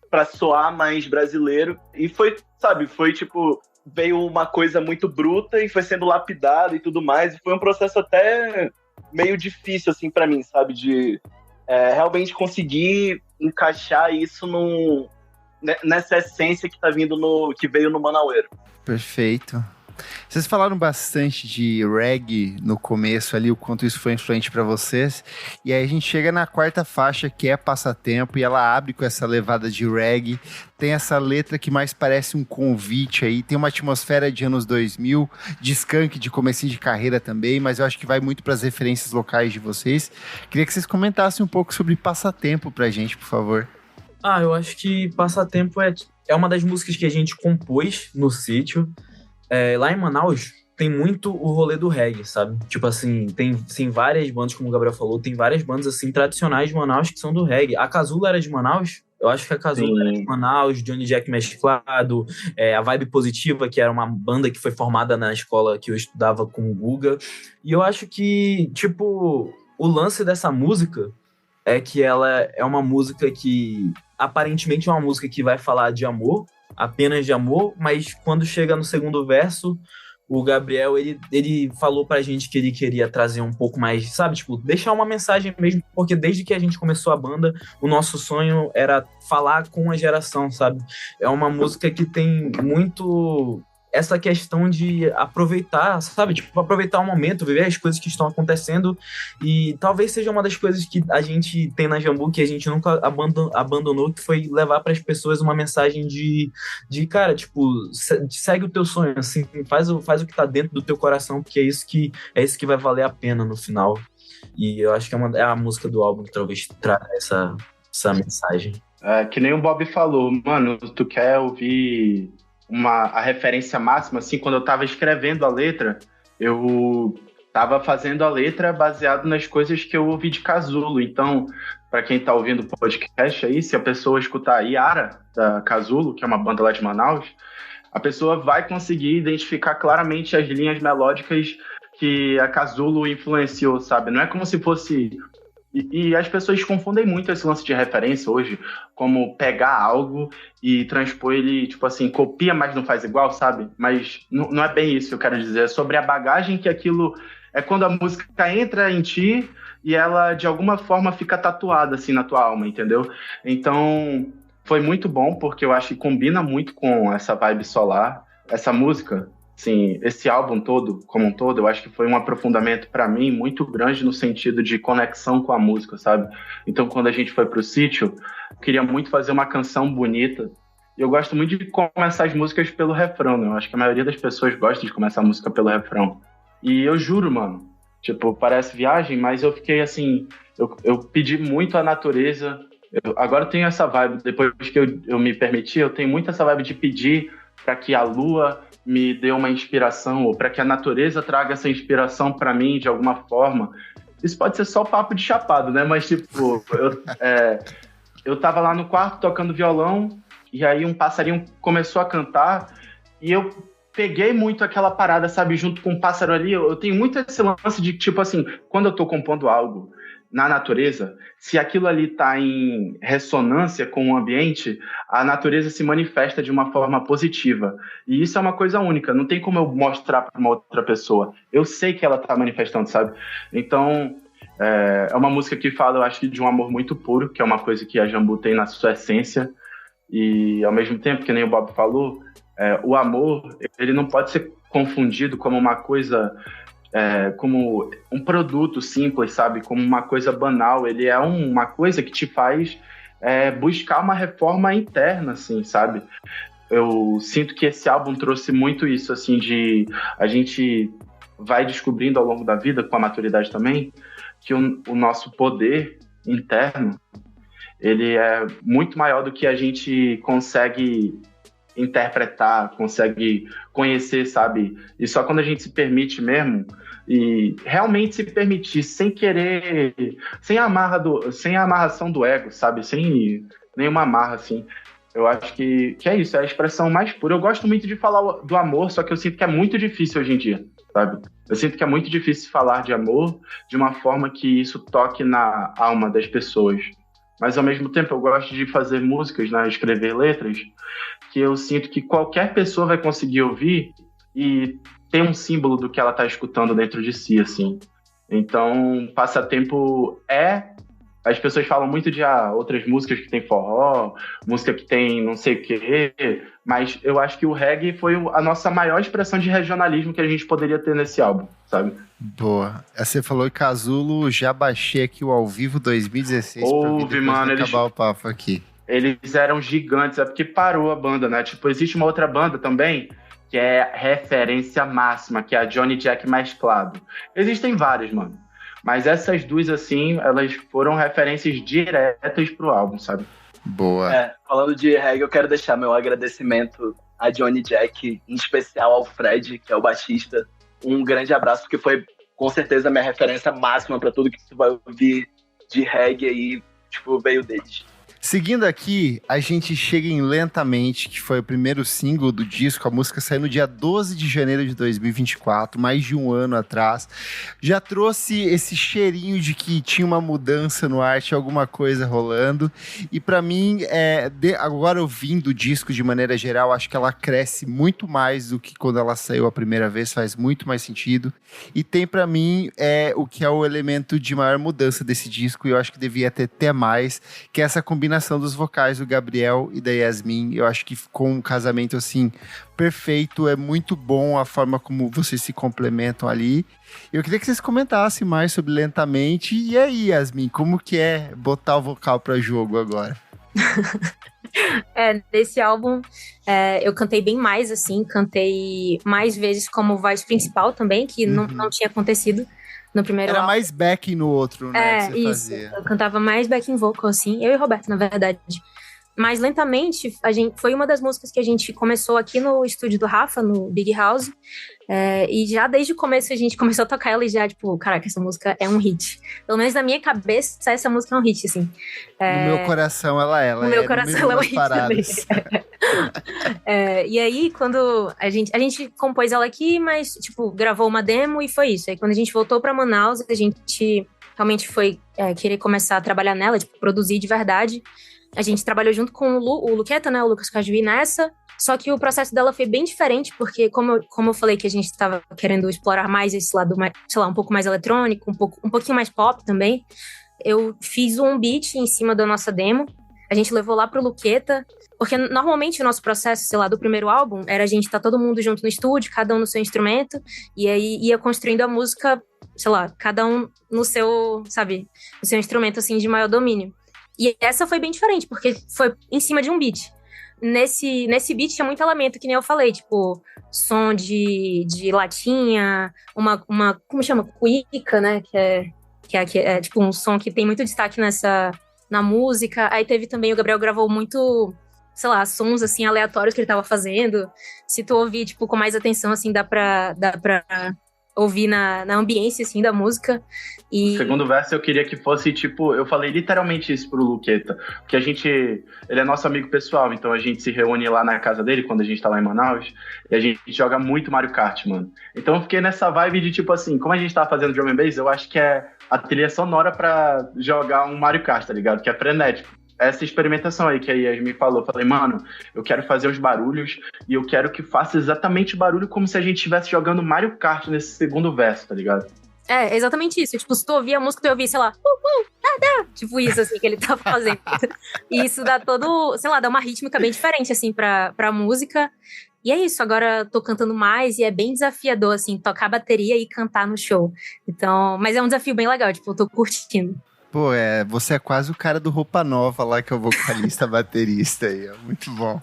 pra soar mais brasileiro. E foi, sabe, foi tipo, veio uma coisa muito bruta e foi sendo lapidada e tudo mais. E foi um processo até meio difícil, assim, pra mim, sabe, de realmente conseguir encaixar isso nessa essência que tá vindo que veio no Manaueiro. Perfeito. Vocês falaram bastante de reggae no começo ali, o quanto isso foi influente para vocês. E aí a gente chega na quarta faixa, que é Passatempo, e ela abre com essa levada de reggae. Tem essa letra que mais parece um convite aí, tem uma atmosfera de anos 2000, de skunk, de comecinho de carreira também, mas eu acho que vai muito para as referências locais de vocês. Queria que vocês comentassem um pouco sobre Passatempo pra gente, por favor. Eu acho que Passatempo é uma das músicas que a gente compôs no sítio. Lá em Manaus tem muito o rolê do reggae, sabe? Tipo assim, tem várias bandas, como o Gabriel falou, tem várias bandas assim tradicionais de Manaus que são do reggae. A Casulo era de Manaus? Eu acho que a Casulo era de Manaus, Johnny Jack mesclado, a Vibe Positiva, que era uma banda que foi formada na escola que eu estudava com o Guga. E eu acho que, tipo, o lance dessa música é que ela é uma música que aparentemente é uma música que vai falar de amor, apenas de amor, mas quando chega no segundo verso, o Gabriel, ele falou pra gente que ele queria trazer um pouco mais, sabe, tipo, deixar uma mensagem mesmo, porque desde que a gente começou a banda, o nosso sonho era falar com a geração, sabe? É uma música que tem muito essa questão de aproveitar, sabe? Tipo, aproveitar o momento, viver as coisas que estão acontecendo, e talvez seja uma das coisas que a gente tem na Jambu, que a gente nunca abandonou, que foi levar para as pessoas uma mensagem de cara, tipo, segue o teu sonho, assim, faz o que tá dentro do teu coração, porque é isso que vai valer a pena no final. E eu acho que é a música do álbum que talvez traga essa mensagem. Que nem o Bob falou, mano, tu quer ouvir a referência máxima, assim, quando eu tava escrevendo a letra, eu tava fazendo a letra baseado nas coisas que eu ouvi de Casulo. Então, para quem tá ouvindo o podcast aí, se a pessoa escutar Yara, da Casulo, que é uma banda lá de Manaus, a pessoa vai conseguir identificar claramente as linhas melódicas que a Casulo influenciou, sabe? Não é como se fosse... E as pessoas confundem muito esse lance de referência hoje, como pegar algo e transpor ele, tipo assim, copia, mas não faz igual, sabe? Mas não é bem isso que eu quero dizer. É sobre a bagagem que aquilo... É quando a música entra em ti e ela, de alguma forma, fica tatuada, assim, na tua alma, entendeu? Então, foi muito bom, porque eu acho que combina muito com essa vibe solar. Essa música... Sim, esse álbum todo, como um todo, eu acho que foi um aprofundamento para mim muito grande no sentido de conexão com a música, sabe? Então, quando a gente foi pro sítio, eu queria muito fazer uma canção bonita. E eu gosto muito de começar as músicas pelo refrão, né? Eu acho que a maioria das pessoas gosta de começar a música pelo refrão. E eu juro, mano, tipo, parece viagem, mas eu fiquei assim, eu pedi muito à natureza. Agora eu tenho essa vibe, depois que eu me permiti, eu tenho muito essa vibe de pedir para que a lua me dê uma inspiração, ou para que a natureza traga essa inspiração para mim de alguma forma. Isso pode ser só papo de chapado, né? Mas, tipo, eu tava lá no quarto tocando violão, e aí um passarinho começou a cantar, e eu peguei muito aquela parada, sabe? Junto com o pássaro ali, eu tenho muito esse lance de, tipo assim, quando eu tô compondo algo na natureza, se aquilo ali tá em ressonância com o ambiente, a natureza se manifesta de uma forma positiva. E isso é uma coisa única, não tem como eu mostrar para uma outra pessoa. Eu sei que ela tá manifestando, sabe? Então, é uma música que fala, eu acho, de um amor muito puro, que é uma coisa que a Jambu tem na sua essência. E, ao mesmo tempo, que nem o Bob falou, o amor, ele não pode ser confundido como uma coisa... como um produto simples, sabe? Como uma coisa banal. Ele é uma coisa que te faz buscar uma reforma interna, assim, sabe? Eu sinto que esse álbum trouxe muito isso, assim, de... A gente vai descobrindo ao longo da vida, com a maturidade também, que o nosso poder interno, ele é muito maior do que a gente consegue interpretar, consegue conhecer, sabe? E só quando a gente se permite mesmo, e realmente se permitir, sem querer, sem a amarração do ego, sabe? Sem nenhuma amarra, assim. Eu acho que é isso, é a expressão mais pura. Eu gosto muito de falar do amor, só que eu sinto que é muito difícil hoje em dia, sabe? Eu sinto que é muito difícil falar de amor de uma forma que isso toque na alma das pessoas. Mas, ao mesmo tempo, eu gosto de fazer músicas, né, escrever letras, que eu sinto que qualquer pessoa vai conseguir ouvir e ter um símbolo do que ela está escutando dentro de si, assim. Então, passatempo As pessoas falam muito de outras músicas que tem forró, música que tem não sei o quê, mas eu acho que o reggae foi a nossa maior expressão de regionalismo que a gente poderia ter nesse álbum, sabe? Boa. Você falou Casulo, já baixei aqui o Ao Vivo 2016 Ouve, mano, acabar o papo aqui. Eles eram gigantes, é porque parou a banda, né? Tipo, existe uma outra banda também, que é referência máxima, que é a Johnny Jack Mesclado. Existem várias, mano. Mas essas duas, assim, elas foram referências diretas pro álbum, sabe? Boa. Falando de reggae, eu quero deixar meu agradecimento a Johnny Jack, em especial ao Fred, que é o baixista. Um grande abraço, porque foi, com certeza, a minha referência máxima para tudo que tu vai ouvir de reggae aí, tipo, veio deles. Seguindo aqui, a gente chega em Lentamente, que foi o primeiro single do disco. A música saiu no dia 12 de janeiro de 2024, mais de um ano atrás. Já trouxe esse cheirinho de que tinha uma mudança no ar, tinha alguma coisa rolando. E pra mim, agora ouvindo o disco de maneira geral, acho que ela cresce muito mais do que quando ela saiu a primeira vez, faz muito mais sentido. E tem pra mim o que é o elemento de maior mudança desse disco, e eu acho que devia ter até mais, que é essa combinação dos vocais do Gabriel e da Yasmin. Eu acho que ficou um casamento assim perfeito, é muito bom a forma como vocês se complementam ali. Eu queria que vocês comentassem mais sobre Lentamente. E aí, Yasmin, como que é botar o vocal para jogo agora? Nesse álbum eu cantei bem mais, assim, cantei mais vezes como voz principal também, que não tinha acontecido no primeiro Era álbum. mais backing no outro, né? Que você Isso. fazia. Eu cantava mais backing vocal, assim. Eu e Roberto, na verdade. Mas Lentamente, foi uma das músicas que a gente começou aqui no estúdio do Rafa, no Big House. E já desde o começo a gente começou a tocar ela e já, tipo, caraca, essa música é um hit. Pelo menos na minha cabeça, essa música é um hit, assim. No meu coração ela é. No meu coração ela é um hit também. E aí, quando a gente compôs ela aqui, mas, tipo, gravou uma demo e foi isso. Aí quando a gente voltou pra Manaus, a gente realmente foi querer começar a trabalhar nela, tipo, produzir de verdade. A gente trabalhou junto com o Luqueta, né, o Lucas Cajuí nessa, só que o processo dela foi bem diferente, porque como eu falei que a gente estava querendo explorar mais esse lado, sei lá, um pouco mais eletrônico, um pouquinho mais pop também, eu fiz um beat em cima da nossa demo, a gente levou lá pro Luqueta, porque normalmente o nosso processo, sei lá, do primeiro álbum, era a gente tá todo mundo junto no estúdio, cada um no seu instrumento, e aí ia construindo a música, sei lá, cada um no seu, sabe, no seu instrumento, assim, de maior domínio. E essa foi bem diferente, porque foi em cima de um beat. Nesse beat tinha muito elemento, que nem eu falei, tipo, som de latinha, uma como chama? Cuíca, né? Que é tipo um som que tem muito destaque na música. Aí teve também, o Gabriel gravou muito, sei lá, sons assim aleatórios que ele tava fazendo. Se tu ouvir, tipo, com mais atenção, assim, dá pra ouvir na ambiência, assim, da música. O segundo verso eu queria que fosse, tipo, eu falei literalmente isso pro Luqueta, porque ele é nosso amigo pessoal, então a gente se reúne lá na casa dele, quando a gente tá lá em Manaus, e a gente joga muito Mario Kart, mano. Então eu fiquei nessa vibe de, tipo assim, como a gente tava fazendo drum and bass, eu acho que é a trilha sonora pra jogar um Mario Kart, tá ligado? Que é frenético. Essa experimentação aí que a Yasmin falou, eu falei, mano, eu quero fazer os barulhos e eu quero que faça exatamente barulho como se a gente estivesse jogando Mario Kart nesse segundo verso, tá ligado? É exatamente isso. Tipo, se tu ouvir a música, tu ouvir, sei lá, tipo isso, assim, que ele tá fazendo. E isso dá sei lá, dá uma rítmica bem diferente, assim, pra música. E é isso, agora tô cantando mais e é bem desafiador, assim, tocar bateria e cantar no show. Então, mas é um desafio bem legal, tipo, eu tô curtindo. Pô, você é quase o cara do Roupa Nova lá, que é o vocalista baterista aí, é muito bom.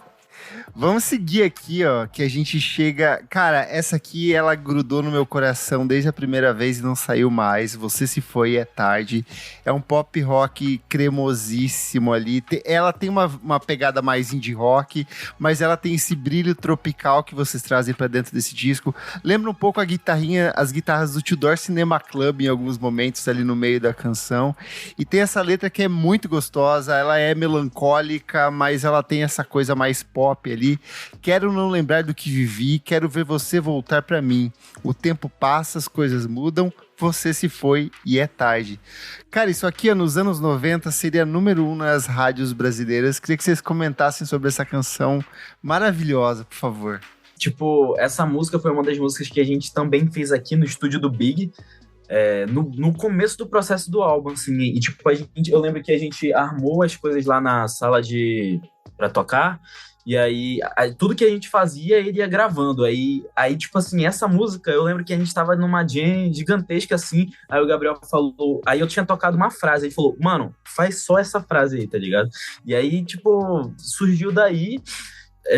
Vamos seguir aqui, ó, que a gente chega... Cara, essa aqui, ela grudou no meu coração desde a primeira vez e não saiu mais. Você se foi, é tarde. É um pop rock cremosíssimo ali. Ela tem uma pegada mais indie rock, mas ela tem esse brilho tropical que vocês trazem pra dentro desse disco. Lembra um pouco as guitarras do Tudor Cinema Club em alguns momentos ali no meio da canção. E tem essa letra que é muito gostosa, ela é melancólica, mas ela tem essa coisa mais pop ali. Quero não lembrar do que vivi, quero ver você voltar pra mim. O tempo passa, as coisas mudam, você se foi e é tarde. Cara, isso aqui nos anos 90 seria número 1 nas rádios brasileiras. Queria que vocês comentassem sobre essa canção maravilhosa, por favor. Tipo, essa música foi uma das músicas que a gente também fez aqui no estúdio do Big, no começo do processo do álbum, assim, e tipo, eu lembro que a gente armou as coisas lá na sala pra tocar, e aí tudo que a gente fazia, ele ia gravando, aí tipo assim, essa música, eu lembro que a gente tava numa jam gigantesca, assim, aí o Gabriel falou, aí eu tinha tocado uma frase, ele falou, mano, faz só essa frase aí, tá ligado? E aí, tipo, surgiu daí...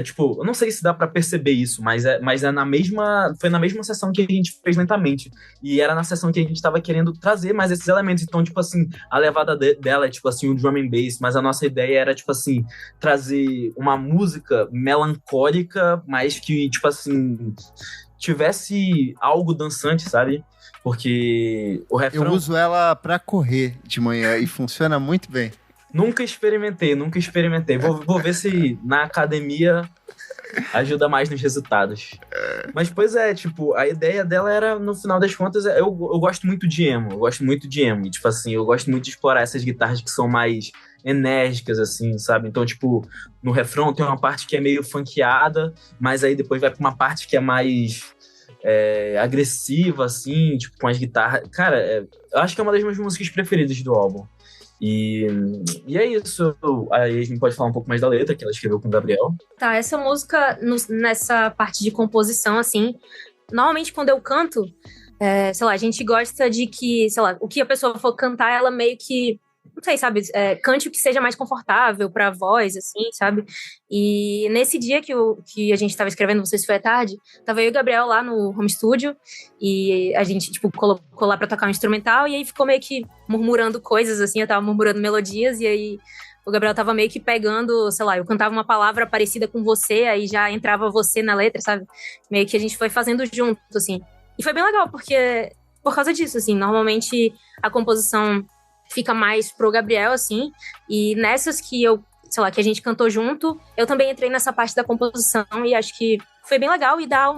tipo, eu não sei se dá pra perceber isso, mas foi na mesma sessão que a gente fez lentamente, e era na sessão que a gente tava querendo trazer mais esses elementos, então, tipo assim, a levada dela é, tipo assim, o drum and bass, mas a nossa ideia era, tipo assim, trazer uma música melancólica, mas que, tipo assim, tivesse algo dançante, sabe? Porque o refrão... Eu uso ela pra correr de manhã e funciona muito bem. Nunca experimentei. Vou ver se na academia ajuda mais nos resultados. Mas, pois é, tipo, a ideia dela era, no final das contas, eu gosto muito de emo. E, tipo assim, eu gosto muito de explorar essas guitarras que são mais enérgicas, assim, sabe? Então, tipo, no refrão tem uma parte que é meio funkeada, mas aí depois vai pra uma parte que é mais... agressiva, assim, tipo, com as guitarras... Cara, eu acho que é uma das minhas músicas preferidas do álbum. E é isso. Aí a gente pode falar um pouco mais da letra que ela escreveu com o Gabriel. Tá, essa música, nessa parte de composição, assim, normalmente quando eu canto, sei lá, a gente gosta de que, sei lá, o que a pessoa for cantar, ela meio que, não sei, sabe, cante o que seja mais confortável pra voz, assim, sabe? E nesse dia que a gente tava escrevendo Você Se Foi à Tarde, tava eu e o Gabriel lá no home studio, e a gente, tipo, colocou lá pra tocar um instrumental, e aí ficou meio que murmurando coisas, assim, eu tava murmurando melodias, e aí o Gabriel tava meio que pegando, sei lá, eu cantava uma palavra parecida com você, aí já entrava você na letra, sabe? Meio que a gente foi fazendo junto, assim. E foi bem legal, porque por causa disso, assim, normalmente a composição fica mais pro Gabriel, assim, e nessas que sei lá, que a gente cantou junto, eu também entrei nessa parte da composição e acho que foi bem legal e dá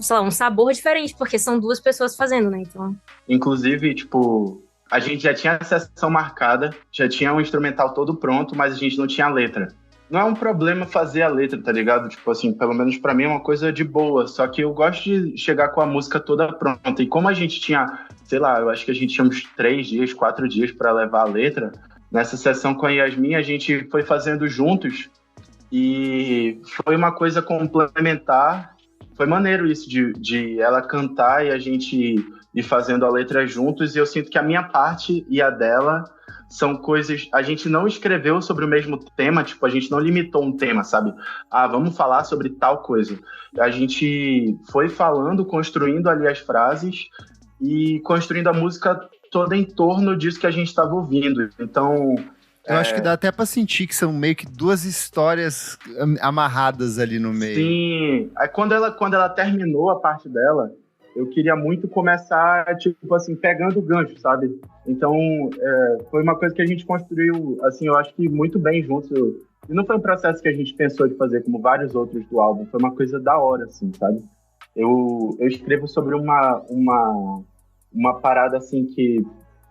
sei lá, um sabor diferente, porque são duas pessoas fazendo, né, então... Inclusive, tipo, a gente já tinha a sessão marcada, já tinha o instrumental todo pronto, mas a gente não tinha a letra. Não é um problema fazer a letra, tá ligado? Tipo assim, pelo menos pra mim é uma coisa de boa, só que eu gosto de chegar com a música toda pronta. E como a gente tinha, sei lá, eu acho que a gente tinha uns 3 dias, 4 dias pra levar a letra, nessa sessão com a Yasmin a gente foi fazendo juntos e foi uma coisa complementar. Foi maneiro isso de ela cantar e a gente ir fazendo a letra juntos, e eu sinto que a minha parte e a dela são coisas... A gente não escreveu sobre o mesmo tema, tipo, a gente não limitou um tema, sabe? Vamos falar sobre tal coisa. A gente foi falando, construindo ali as frases e construindo a música toda em torno disso que a gente estava ouvindo. Então... Eu acho que dá até pra sentir que são meio que duas histórias amarradas ali no meio. Sim. Aí quando ela terminou a parte dela, eu queria muito começar, tipo assim, pegando o gancho, sabe? Então, foi uma coisa que a gente construiu, assim, eu acho que muito bem juntos. E não foi um processo que a gente pensou de fazer como vários outros do álbum, foi uma coisa da hora, assim, sabe? Eu escrevo sobre uma parada, assim, que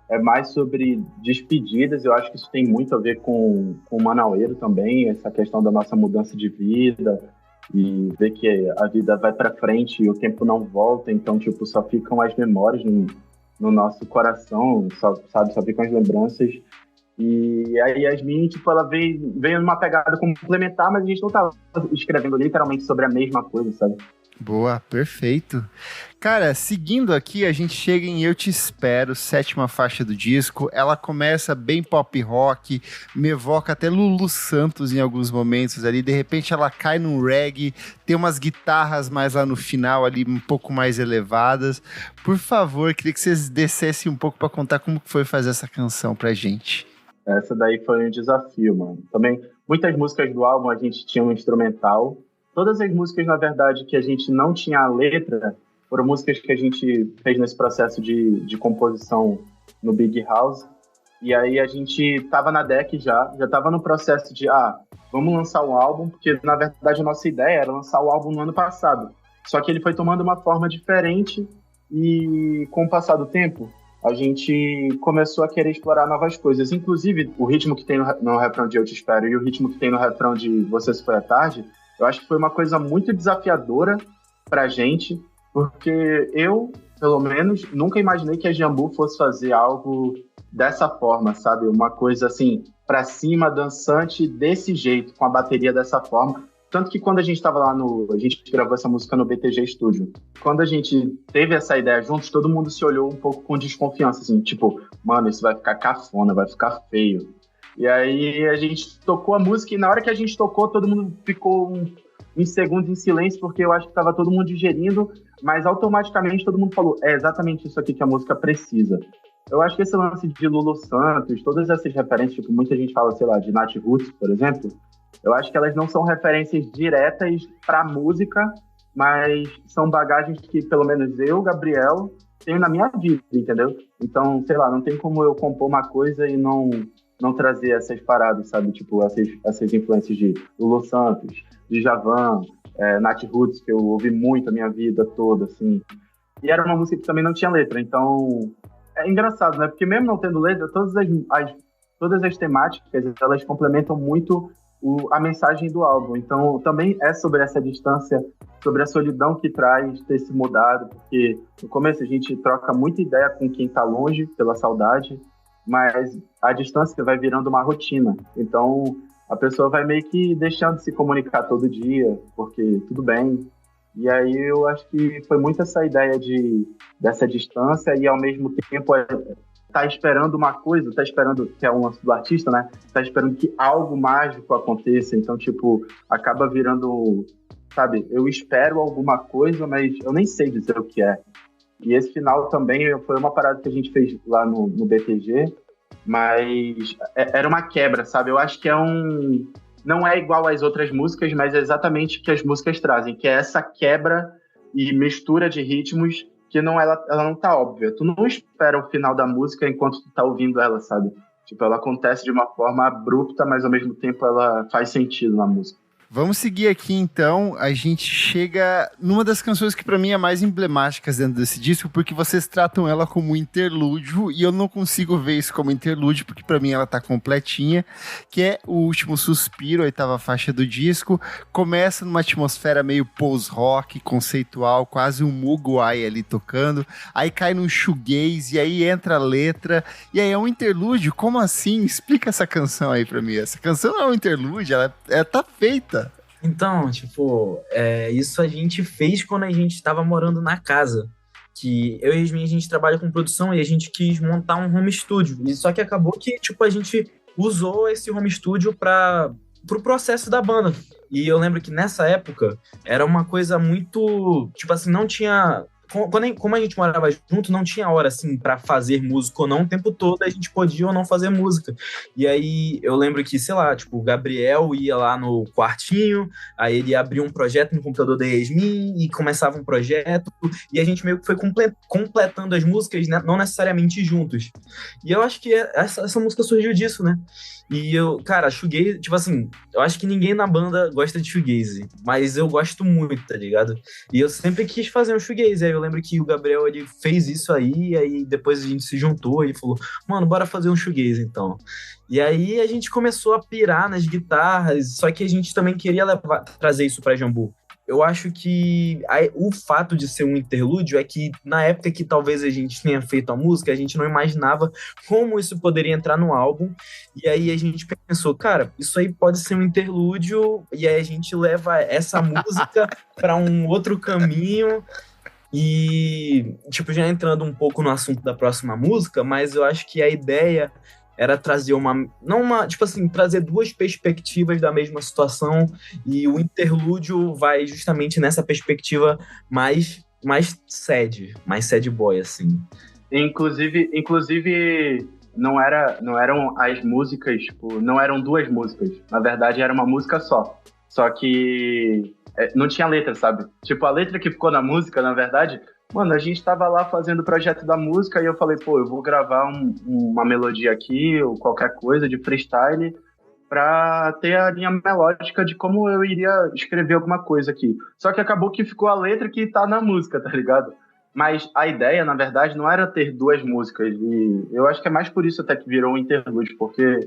é mais sobre despedidas. Eu acho que isso tem muito a ver com o Manaueiro também, essa questão da nossa mudança de vida e ver que a vida vai para frente e o tempo não volta, então, tipo, só ficam as memórias no nosso coração, só ficam as lembranças. E a Yasmin, tipo, ela veio numa pegada complementar, mas a gente não tava escrevendo literalmente sobre a mesma coisa, sabe? Boa, perfeito. Cara, seguindo aqui, a gente chega em Eu Te Espero, 7ª faixa do disco. Ela começa bem pop rock, me evoca até Lulu Santos em alguns momentos ali. De repente ela cai num reggae, tem umas guitarras mais lá no final ali, um pouco mais elevadas. Por favor, queria que vocês descessem um pouco para contar como foi fazer essa canção pra gente. Essa daí foi um desafio, mano. Também, muitas músicas do álbum a gente tinha um instrumental. Todas as músicas, na verdade, que a gente não tinha a letra, foram músicas que a gente fez nesse processo de composição no Big House. E aí a gente tava na deck já tava no processo de, vamos lançar um álbum, porque, na verdade, a nossa ideia era lançar o álbum no ano passado. Só que ele foi tomando uma forma diferente e, com o passar do tempo, a gente começou a querer explorar novas coisas. Inclusive, o ritmo que tem no refrão de Eu Te Espero e o ritmo que tem no refrão de Você Se Foi à Tarde, eu acho que foi uma coisa muito desafiadora pra gente, porque eu, pelo menos, nunca imaginei que a Jambu fosse fazer algo dessa forma, sabe? Uma coisa assim, pra cima, dançante, desse jeito, com a bateria dessa forma. Tanto que quando a gente tava lá a gente gravou essa música no BTG Studio. Quando a gente teve essa ideia juntos, todo mundo se olhou um pouco com desconfiança, assim, tipo, mano, isso vai ficar cafona, vai ficar feio. E aí a gente tocou a música e na hora que a gente tocou, todo mundo ficou uns segundos em silêncio, porque eu acho que estava todo mundo digerindo, mas automaticamente todo mundo falou, é exatamente isso aqui que a música precisa. Eu acho que esse lance de Lulu Santos, todas essas referências, tipo, muita gente fala, sei lá, de Nat Roots, por exemplo, eu acho que elas não são referências diretas para música, mas são bagagens que, pelo menos eu, Gabriel, tenho na minha vida, entendeu? Então, sei lá, não tem como eu compor uma coisa e não trazer essas paradas, sabe? Tipo, essas influências de Lulu Santos, de Djavan, Nat Roots, que eu ouvi muito a minha vida toda, assim. E era uma música que também não tinha letra, então... É engraçado, né? Porque mesmo não tendo letra, todas as temáticas, elas complementam muito a mensagem do álbum. Então, também é sobre essa distância, sobre a solidão que traz ter se mudado, porque no começo a gente troca muita ideia com quem tá longe, pela saudade, mas a distância vai virando uma rotina. Então, a pessoa vai meio que deixando de se comunicar todo dia, porque tudo bem. E aí eu acho que foi muito essa ideia dessa distância e, ao mesmo tempo, tá esperando uma coisa, tá esperando, que é um lance do artista, né? Tá esperando que algo mágico aconteça. Então, tipo, acaba virando, sabe? Eu espero alguma coisa, mas eu nem sei dizer o que é. E esse final também foi uma parada que a gente fez lá no BTG, mas era uma quebra, sabe? Eu acho que não é igual às outras músicas, mas é exatamente o que as músicas trazem, que é essa quebra e mistura de ritmos que ela não tá óbvia. Tu não espera o final da música enquanto tu tá ouvindo ela, sabe? Tipo, ela acontece de uma forma abrupta, mas ao mesmo tempo ela faz sentido na música. Vamos seguir aqui, então. A gente chega numa das canções que pra mim é mais emblemáticas dentro desse disco, porque vocês tratam ela como interlúdio, e eu não consigo ver isso como interlúdio, porque pra mim ela tá completinha, que é O Último Suspiro, a 8ª faixa do disco. Começa numa atmosfera meio post-rock, conceitual, quase um Mogwai ali tocando, aí cai num shoegaze, e aí entra a letra, e aí é um interlúdio? Como assim? Explica essa canção aí pra mim. Essa canção não é um interlúdio, ela tá feita. Então, tipo, isso a gente fez quando a gente estava morando na casa. Que eu e Yasmin, a gente trabalha com produção e a gente quis montar um home studio. E só que acabou que, tipo, a gente usou esse home studio pro processo da banda. E eu lembro que nessa época era uma coisa muito, tipo assim, não tinha... Como a gente morava junto, não tinha hora, assim, pra fazer música ou não, o tempo todo a gente podia ou não fazer música. E aí, eu lembro que, sei lá, tipo, o Gabriel ia lá no quartinho, aí ele abria um projeto no computador da Yasmin e começava um projeto, e a gente meio que foi completando as músicas, né, não necessariamente juntos. E eu acho que essa música surgiu disso, né? E eu, cara, shoegaze, tipo assim, eu acho que ninguém na banda gosta de shoegaze, mas eu gosto muito, tá ligado? E eu sempre quis fazer um shoegaze, aí eu lembro que o Gabriel, ele fez isso aí depois a gente se juntou e falou, mano, bora fazer um shoegaze então. E aí a gente começou a pirar nas guitarras, só que a gente também queria trazer isso pra Jambu. eu acho que o fato de ser um interlúdio é que na época que talvez a gente tenha feito a música, a gente não imaginava como isso poderia entrar no álbum, e aí a gente pensou, cara, isso aí pode ser um interlúdio, e aí a gente leva essa música para um outro caminho, e tipo, já entrando um pouco no assunto da próxima música, mas eu acho que a ideia era trazer trazer duas perspectivas da mesma situação, e o interlúdio vai justamente nessa perspectiva mais sad boy, assim. Inclusive não eram as músicas, tipo, não eram duas músicas. Na verdade, era uma música só. Só que não tinha letra, sabe? Tipo, a letra que ficou na música, na verdade... Mano, a gente tava lá fazendo o projeto da música e eu falei, pô, eu vou gravar uma melodia aqui ou qualquer coisa de freestyle pra ter a linha melódica de como eu iria escrever alguma coisa aqui. Só que acabou que ficou a letra que tá na música, tá ligado? Mas a ideia, na verdade, não era ter duas músicas. E eu acho que é mais por isso até que virou um interlúdio, porque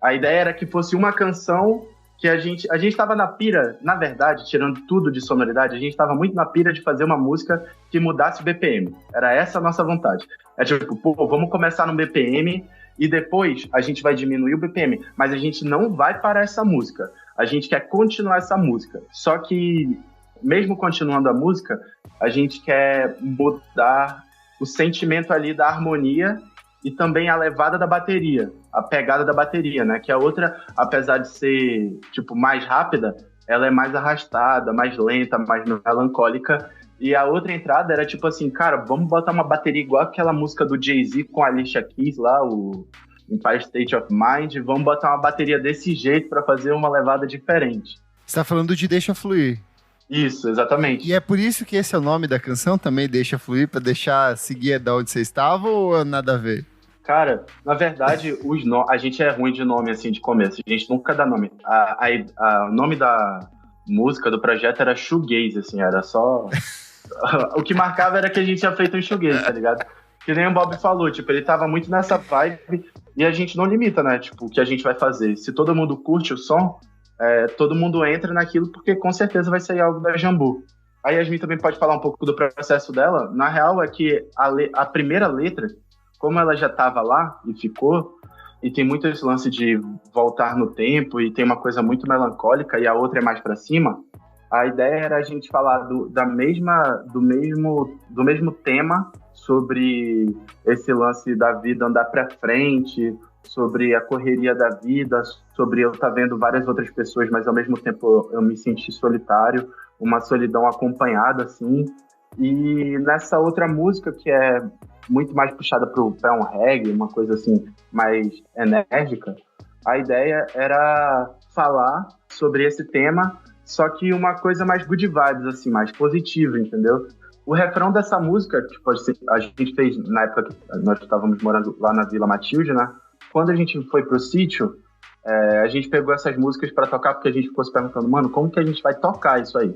a ideia era que fosse uma canção que a gente tava na pira, na verdade, tirando tudo de sonoridade, a gente tava muito na pira de fazer uma música que mudasse o BPM. Era essa a nossa vontade. É tipo, pô, vamos começar no BPM e depois a gente vai diminuir o BPM, mas a gente não vai parar essa música. A gente quer continuar essa música. Só que, mesmo continuando a música, a gente quer mudar o sentimento ali da harmonia e também a levada da bateria, a pegada da bateria, né? Que a outra, apesar de ser, tipo, mais rápida, ela é mais arrastada, mais lenta, mais melancólica. E a outra entrada era tipo assim, cara, vamos botar uma bateria igual aquela música do Jay-Z com a Alicia Keys lá, o Empire State of Mind. Vamos botar uma bateria desse jeito para fazer uma levada diferente. Você tá falando de Deixa Fluir. Isso, exatamente. E é por isso que esse é o nome da canção também, Deixa Fluir, pra deixar seguir da onde você estava, ou nada a ver? Cara, na verdade, a gente é ruim de nome, assim, de começo. A gente nunca dá nome. O nome da música, do projeto era Shoegaze, assim, era só... O que marcava era que a gente tinha feito um shoegaze, tá ligado? Que nem o Bob falou, tipo, ele tava muito nessa vibe e a gente não limita, né? Tipo, o que a gente vai fazer. Se todo mundo curte o som, todo mundo entra naquilo, porque com certeza vai sair algo da Jambu. A Yasmin também pode falar um pouco do processo dela. Na real, é que a primeira letra, como ela já estava lá e ficou, e tem muito esse lance de voltar no tempo, e tem uma coisa muito melancólica, e a outra é mais para cima, a ideia era a gente falar do mesmo tema, sobre esse lance da vida andar para frente, sobre a correria da vida, sobre eu estar vendo várias outras pessoas, mas ao mesmo tempo eu me senti solitário, uma solidão acompanhada, assim. E nessa outra música, que é muito mais puxada para um reggae, uma coisa assim mais enérgica, a ideia era falar sobre esse tema, só que uma coisa mais good vibes, assim, mais positiva, entendeu? O refrão dessa música, tipo, a gente fez na época que nós estávamos morando lá na Vila Matilde, né? Quando a gente foi pro sítio, a gente pegou essas músicas para tocar, porque a gente ficou se perguntando, mano, como que a gente vai tocar isso aí?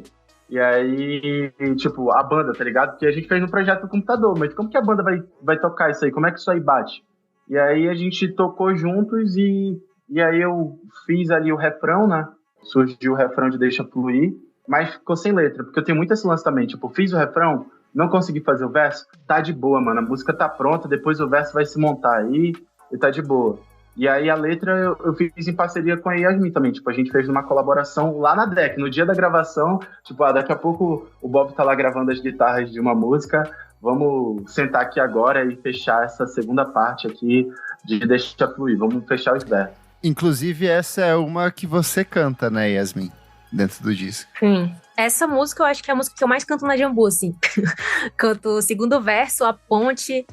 E aí, tipo, a banda, tá ligado? Porque a gente fez no projeto do computador, mas como que a banda vai tocar isso aí? Como é que isso aí bate? E aí a gente tocou juntos e aí eu fiz ali o refrão, né? Surgiu o refrão de Deixa Fluir, mas ficou sem letra, porque eu tenho muito esse lance também, tipo, fiz o refrão, não consegui fazer o verso, tá de boa, mano, a música tá pronta, depois o verso vai se montar aí e tá de boa. E aí a letra eu fiz em parceria com a Yasmin também, tipo, a gente fez uma colaboração lá na DEC, no dia da gravação, tipo, daqui a pouco o Bob tá lá gravando as guitarras de uma música, vamos sentar aqui agora e fechar essa segunda parte aqui de Deixa Fluir, vamos fechar os versos. Inclusive essa é uma que você canta, né, Yasmin? Dentro do disco. Sim. Essa música eu acho que é a música que eu mais canto na Jambu, assim. Canto o segundo verso, a ponte.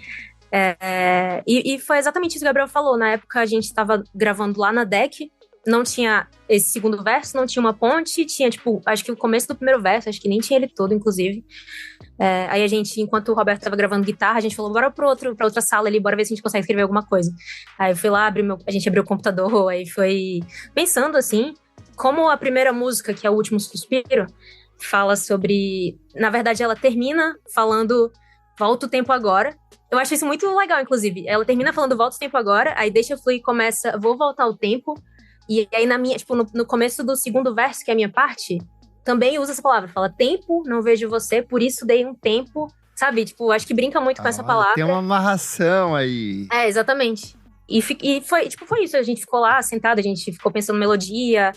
E foi exatamente isso que o Gabriel falou. Na época a gente estava gravando lá na DEC, não tinha esse segundo verso, não tinha uma ponte, tinha, tipo, acho que o começo do primeiro verso, acho que nem tinha ele todo, inclusive. Aí a gente, enquanto o Roberto estava gravando guitarra, a gente falou, bora pra outra sala ali, bora ver se a gente consegue escrever alguma coisa. Aí eu fui lá, a gente abriu o computador, aí foi pensando assim, como a primeira música, que é O Último Suspiro, fala sobre... Na verdade, ela termina falando Volta o Tempo Agora. Eu acho isso muito legal, inclusive. Ela termina falando Volta o Tempo Agora, aí Deixa Fluir e começa Vou Voltar o Tempo. E aí, tipo, no começo do segundo verso, que é a minha parte, também usa essa palavra, fala tempo, não vejo você, por isso dei um tempo, sabe? Tipo, acho que brinca muito com essa palavra. Tem uma amarração aí. Exatamente. E foi isso, a gente ficou lá sentada, a gente ficou pensando melodia,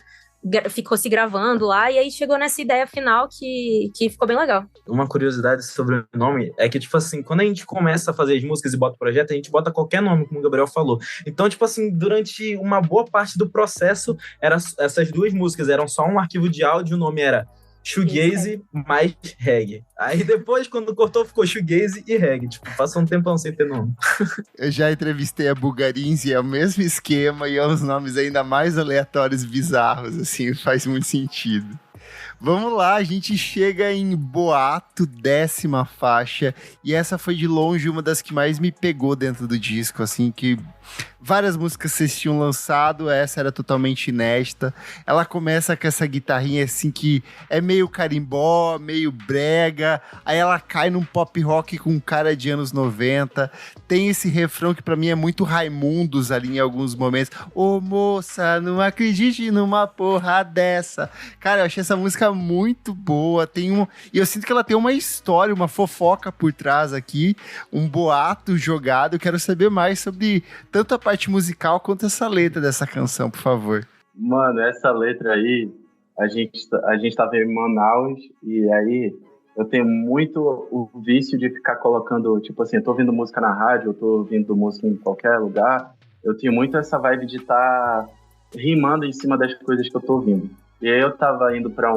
ficou se gravando lá, e aí chegou nessa ideia final que ficou bem legal. Uma curiosidade sobre o nome é que, tipo assim, quando a gente começa a fazer as músicas e bota o projeto, a gente bota qualquer nome, como o Gabriel falou. Então, tipo assim, durante uma boa parte do processo, essas duas músicas eram só um arquivo de áudio, o nome era shoegaze mais reggae. Aí depois, quando cortou, ficou shoegaze e reggae. Tipo, passou um tempão sem ter nome. Eu já entrevistei a Bulgarins e é o mesmo esquema e é uns nomes ainda mais aleatórios e bizarros, assim, faz muito sentido. Vamos lá, a gente chega em Boato, 10ª faixa, e essa foi de longe uma das que mais me pegou dentro do disco, assim, que várias músicas vocês tinham lançado, essa era totalmente inédita. Ela começa com essa guitarrinha assim que é meio carimbó, meio brega, aí ela cai num pop rock com cara de anos 90, tem esse refrão que pra mim é muito Raimundos ali em alguns momentos. Ô moça, não acredite numa porra dessa. Cara, eu achei essa música muito boa, e eu sinto que ela tem uma história, uma fofoca por trás aqui, um boato jogado. Eu quero saber mais sobre tanto a parte musical quanto essa letra dessa canção, por favor. Mano, essa letra aí, a gente tava em Manaus, e aí eu tenho muito o vício de ficar colocando, tipo assim, eu tô ouvindo música na rádio, eu tô ouvindo música em qualquer lugar, eu tenho muito essa vibe de estar rimando em cima das coisas que eu tô ouvindo. E aí eu tava indo pra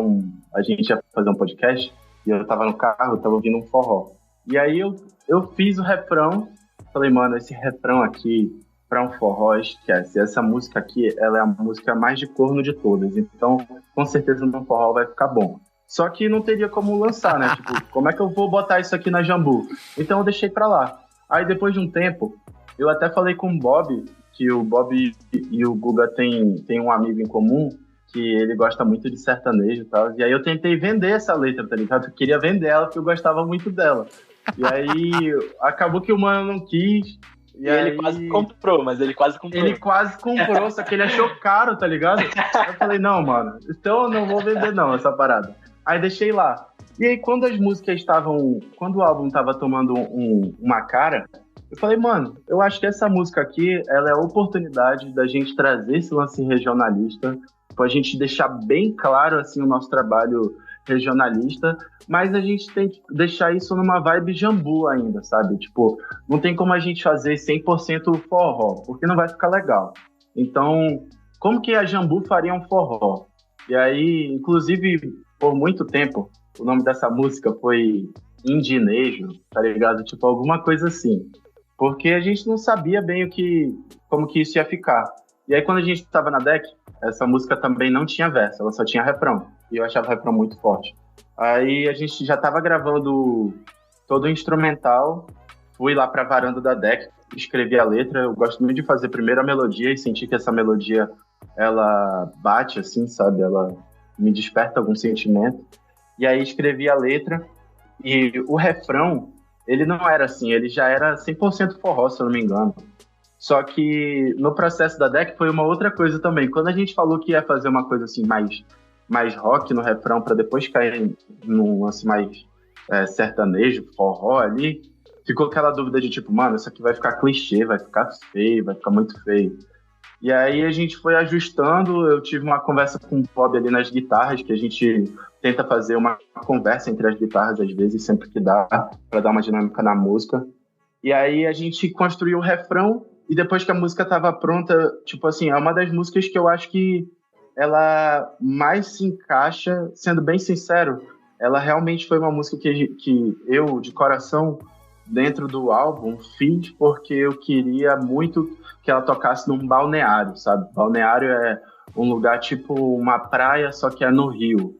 a gente ia fazer um podcast, e eu tava no carro, eu tava ouvindo um forró. E aí eu fiz o refrão, falei, mano, esse refrão aqui, pra um forró, esquece. Essa música aqui, ela é a música mais de corno de todas. Então, com certeza, no forró vai ficar bom. Só que não teria como lançar, né? Tipo, como é que eu vou botar isso aqui na Jambu? Então, eu deixei pra lá. Aí, depois de um tempo, eu até falei com o Bob, que o Bob e o Guga tem um amigo em comum, que ele gosta muito de sertanejo e tal. E aí, eu tentei vender essa letra, tá ligado? Eu queria vender ela, porque eu gostava muito dela. E aí, acabou que o mano não quis. E aí, ele quase comprou, mas ele quase comprou. Ele quase comprou, só que ele achou caro, tá ligado? Eu falei, não, mano, então eu não vou vender não, essa parada. Aí deixei lá. E aí, quando o álbum tava tomando uma cara, eu falei, mano, eu acho que essa música aqui, ela é a oportunidade da gente trazer esse lance regionalista, pra gente deixar bem claro, assim, o nosso trabalho regionalista, mas a gente tem que deixar isso numa vibe Jambu ainda, sabe? Tipo, não tem como a gente fazer 100% forró, porque não vai ficar legal. Então, como que a Jambu faria um forró? E aí, inclusive, por muito tempo, o nome dessa música foi Indinejo, tá ligado? Tipo, alguma coisa assim. Porque a gente não sabia bem como que isso ia ficar. E aí, quando a gente estava na deck, essa música também não tinha verso, ela só tinha refrão. E eu achava o refrão muito forte. Aí a gente já estava gravando todo o instrumental, fui lá para a varanda da deck, escrevi a letra. Eu gosto muito de fazer primeiro a melodia e sentir que essa melodia, ela bate assim, sabe? Ela me desperta algum sentimento. E aí escrevi a letra e o refrão, ele não era assim, ele já era 100% forró, se eu não me engano. Só que no processo da deck foi uma outra coisa também. Quando a gente falou que ia fazer uma coisa assim mais rock no refrão para depois cair num lance mais sertanejo, forró ali, ficou aquela dúvida de tipo, mano, isso aqui vai ficar clichê, vai ficar feio, vai ficar muito feio. E aí a gente foi ajustando, eu tive uma conversa com o Bob ali nas guitarras, que a gente tenta fazer uma conversa entre as guitarras às vezes, sempre que dá, para dar uma dinâmica na música. E aí a gente construiu o refrão, e depois que a música estava pronta, tipo assim, é uma das músicas que eu acho que ela mais se encaixa, sendo bem sincero, ela realmente foi uma música que eu, de coração, dentro do álbum, fiz porque eu queria muito que ela tocasse num balneário, sabe? Balneário é um lugar tipo uma praia, só que é no Rio,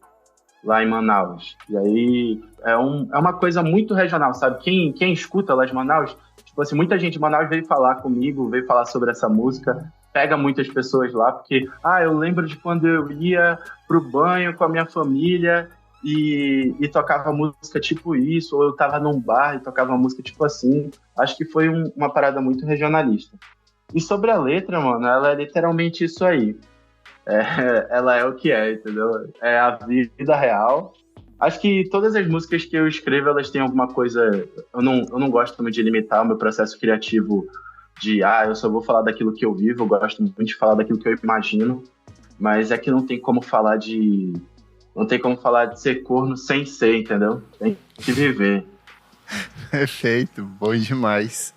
lá em Manaus. E aí é uma coisa muito regional, sabe? Quem escuta lá de Manaus, tipo assim, muita gente de Manaus veio falar comigo, veio falar sobre essa música, pega muitas pessoas lá, porque, eu lembro de quando eu ia pro banho com a minha família e tocava música tipo isso, ou eu tava num bar e tocava música tipo assim. Acho que foi uma parada muito regionalista. E sobre a letra, mano, ela é literalmente isso aí. ela é o que é, entendeu? É a vida real. Acho que todas as músicas que eu escrevo, elas têm alguma coisa... Eu não gosto muito de limitar o meu processo criativo eu só vou falar daquilo que eu vivo, eu gosto muito de falar daquilo que eu imagino, mas é que não tem como falar de ser corno sem ser, entendeu? Tem que viver. Perfeito, bom demais.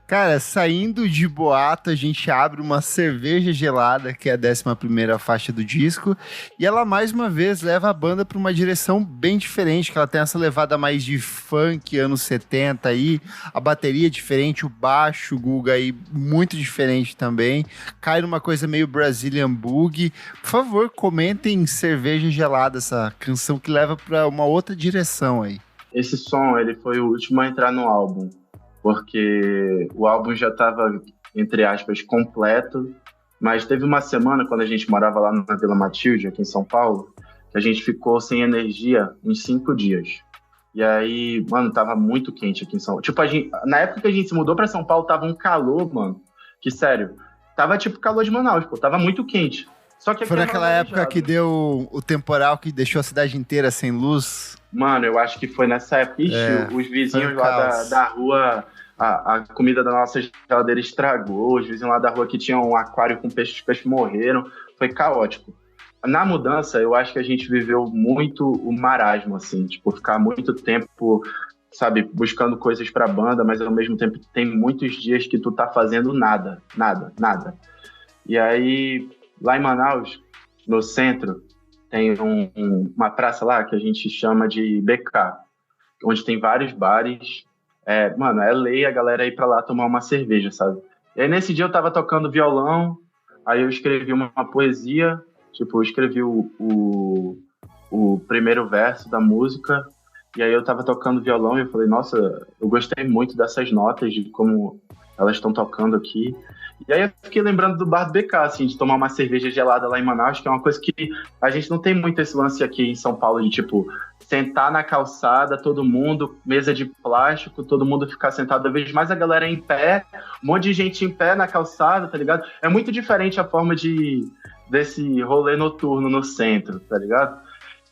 Cara, saindo de boato, a gente abre uma cerveja gelada, que é a 11ª faixa do disco, e ela mais uma vez leva a banda para uma direção bem diferente, que ela tem essa levada mais de funk, anos 70 aí, a bateria é diferente, o baixo, o Guga aí, muito diferente também, cai numa coisa meio Brazilian Boogie. Por favor, comentem Cerveja Gelada, essa canção que leva para uma outra direção aí. Esse som, ele foi o último a entrar no álbum, porque o álbum já estava, entre aspas, completo, mas teve uma semana, quando a gente morava lá na Vila Matilde, aqui em São Paulo, que a gente ficou sem energia uns 5 dias. E aí, mano, tava muito quente aqui em São Paulo. Tipo, na época que a gente se mudou pra São Paulo, tava um calor, mano, que sério, tava tipo calor de Manaus, pô, tava muito quente. Só que foi naquela época que deu o temporal que deixou a cidade inteira sem luz? Mano, eu acho que foi nessa época. Ixi, os vizinhos lá da rua, a comida da nossa geladeira estragou, os vizinhos lá da rua que tinham um aquário com peixes, os peixes morreram, foi caótico. Na mudança, eu acho que a gente viveu muito o marasmo, assim, tipo, ficar muito tempo, sabe, buscando coisas pra banda, mas ao mesmo tempo tem muitos dias que tu tá fazendo nada. E aí, lá em Manaus, no centro, tem uma praça lá que a gente chama de BK, onde tem vários bares. Mano, é lei a galera ir pra lá tomar uma cerveja, sabe? E aí nesse dia eu tava tocando violão, aí eu escrevi uma poesia, tipo, eu escrevi o primeiro verso da música, e aí eu tava tocando violão e eu falei, nossa, eu gostei muito dessas notas, de como elas estão tocando aqui. E aí eu fiquei lembrando do bar do BK, assim, de tomar uma cerveja gelada lá em Manaus, que é uma coisa que a gente não tem muito esse lance aqui em São Paulo, de, tipo, sentar na calçada, todo mundo, mesa de plástico, todo mundo ficar sentado. Eu vejo mais a galera em pé, um monte de gente em pé na calçada, tá ligado? É muito diferente a forma desse rolê noturno no centro, tá ligado?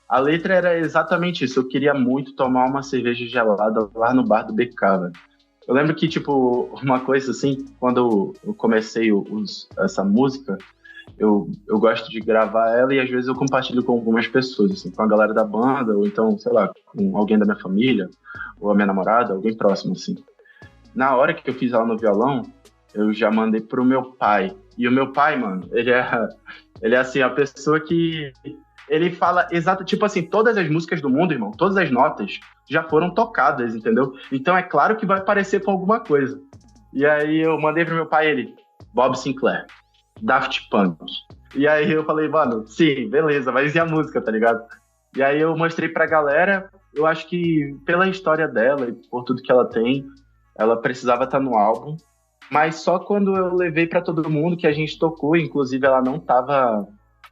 A letra era exatamente isso, eu queria muito tomar uma cerveja gelada lá no bar do BK, velho. Eu lembro que, tipo, uma coisa assim, quando eu comecei essa música, eu gosto de gravar ela e às vezes eu compartilho com algumas pessoas, assim, com a galera da banda, ou então, sei lá, com alguém da minha família, ou a minha namorada, alguém próximo, assim. Na hora que eu fiz ela no violão, eu já mandei pro meu pai. E o meu pai, mano, ele é assim, a pessoa que... Ele fala tipo assim, todas as músicas do mundo, irmão, todas as notas já foram tocadas, entendeu? Então é claro que vai parecer com alguma coisa. E aí eu mandei pro meu pai ele, Bob Sinclair, Daft Punk. E aí eu falei, mano, sim, beleza, mas e a música, tá ligado? E aí eu mostrei pra galera, eu acho que pela história dela e por tudo que ela tem, ela precisava estar no álbum. Mas só quando eu levei pra todo mundo que a gente tocou, inclusive ela não tava